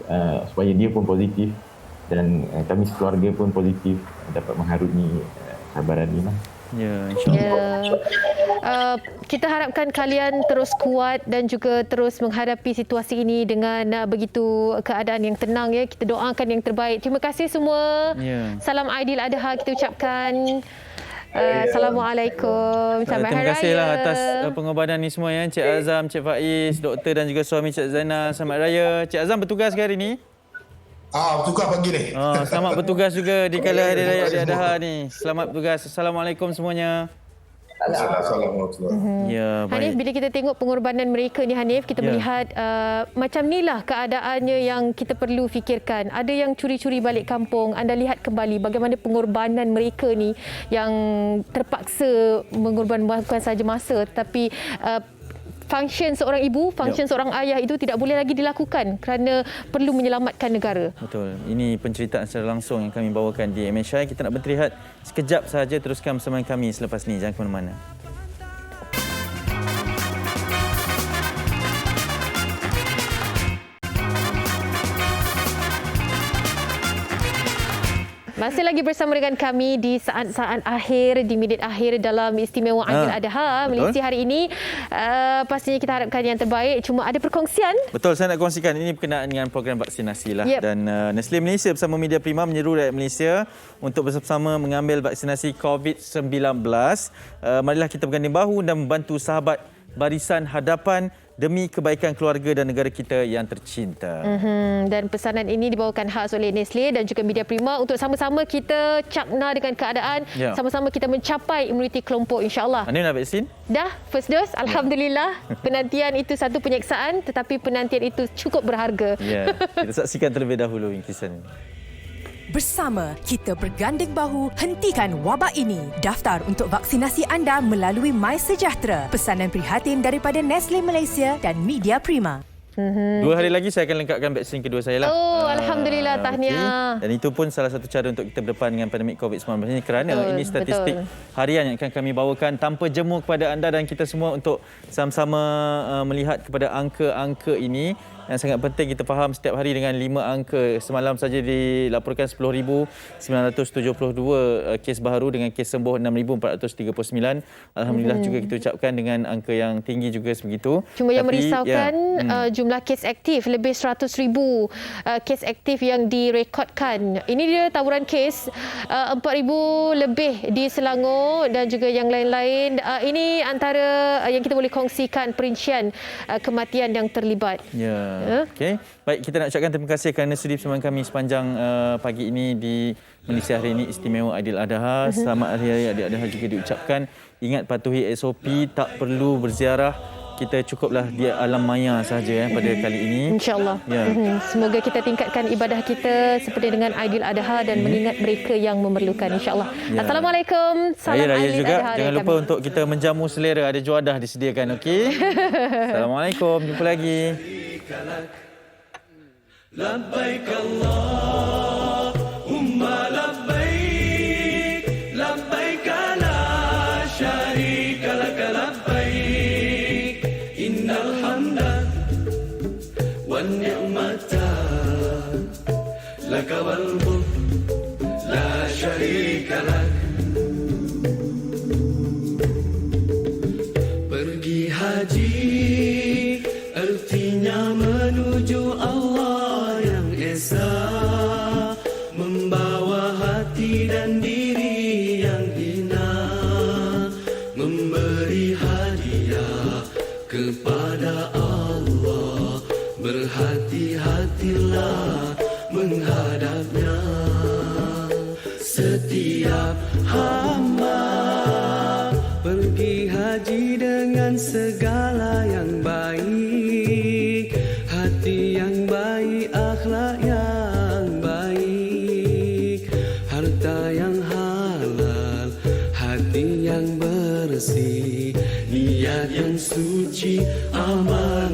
supaya dia pun positif dan kami sekeluarga pun positif dapat mengharungi cabaran ini. Ya, insyaAllah. Kita harapkan kalian terus kuat dan juga terus menghadapi situasi ini dengan begitu keadaan yang tenang ya. Kita doakan yang terbaik. Terima kasih semua. Salam Aidiladha kita ucapkan. Assalamualaikum. Selamat Terima Hari kasihlah Raya. atas pengorbanan ni semua ya. Encik Azam, Encik Faiz, doktor dan juga suami Encik Zainal. Selamat Raya. Encik Azam bertugas ke hari ni? Bertugas pagi ni. Selamat bertugas juga di kala Hari Raya Aidiladha ni. Selamat bertugas. Assalamualaikum semuanya. Assalamualaikum. Ya, Hanif, bila kita tengok pengorbanan mereka ni Hanif, kita melihat macam inilah keadaannya yang kita perlu fikirkan. Ada yang curi-curi balik kampung. Anda lihat kembali bagaimana pengorbanan mereka ni yang terpaksa mengorbankan bukan sahaja masa tetapi function seorang ibu, function seorang ayah itu tidak boleh lagi dilakukan kerana perlu menyelamatkan negara. Betul. Ini penceritaan secara langsung yang kami bawakan di MSI. Kita nak berterihat sekejap sahaja. Teruskan bersama kami selepas ni. Jangan ke mana-mana. Masih lagi bersama dengan kami di saat-saat akhir, di minit akhir dalam istimewa Aidiladha Malaysia hari ini. Pastinya kita harapkan yang terbaik. Cuma ada perkongsian. Betul, saya nak kongsikan ini berkenaan dengan program vaksinasi lah. Dan Nestle Malaysia bersama Media Prima menyeru rakyat Malaysia untuk bersama-sama mengambil vaksinasi COVID-19. Marilah kita berganding bahu dan membantu sahabat barisan hadapan demi kebaikan keluarga dan negara kita yang tercinta. Dan pesanan ini dibawakan khas oleh Nestle dan juga Media Prima untuk sama-sama kita cakna dengan keadaan, sama-sama kita mencapai imuniti kelompok insya-Allah. Anda dah vaksin? Dah, first dose. Alhamdulillah. Penantian itu satu penyeksaan tetapi penantian itu cukup berharga. Ya, kita saksikan terlebih dahulu ringkisan ini. Bersama kita berganding bahu hentikan wabak ini. Daftar untuk vaksinasi anda melalui MySejahtera. Pesanan prihatin daripada Nestle Malaysia dan Media Prima. 2 hari lagi saya akan lengkapkan vaksin kedua saya lah. Alhamdulillah, tahniah. Dan itu pun salah satu cara untuk kita berdepan dengan pandemik COVID-19 ini kerana ini statistik harian yang akan kami bawakan tanpa jemu kepada anda dan kita semua untuk sama-sama melihat kepada angka-angka ini. Yang sangat penting kita faham setiap hari dengan 5 angka. Semalam saja dilaporkan 10,972 kes baru dengan kes sembuh 6,439. Alhamdulillah juga kita ucapkan dengan angka yang tinggi juga sebegitu. Cuma yang merisaukan jumlah kes aktif lebih 100,000 kes aktif yang direkodkan. Ini dia tawuran kes 4,000 lebih di Selangor dan juga yang lain-lain. Ini antara yang kita boleh kongsikan perincian kematian yang terlibat. Okey. Baik, kita nak ucapkan terima kasih kerana sudi bersama kami sepanjang pagi ini di Malaysia hari ini istimewa Aidiladha. Selamat Hari Raya Aidiladha juga diucapkan. Ingat patuhi SOP, tak perlu berziarah. Kita cukuplah di alam maya sahaja pada kali ini. InsyaAllah. Semoga kita tingkatkan ibadah kita seperti dengan Aidiladha dan mengingat mereka yang memerlukan insyaAllah. Assalamualaikum. Salam Raya juga. Jangan lupa kami. untuk kita menjamu selera. Ada juadah disediakan, okey? Assalamualaikum. Jumpa lagi. Labbaik Allahumma labbaik, labbaik la syarika lak labbaik, innal hamda wan ni'mata lak wal mulk la syarika lak. Pergi haji artinya menuju Allah yang esa, membawa hati dan diri yang hina, memberi hadiah kepada Allah. Berhati-hatilah menghadapnya. Setiap hamba pergi haji dengan segala yang baik, hati yang baik, akhlak yang baik, harta yang halal, hati yang bersih, niat yang suci, amal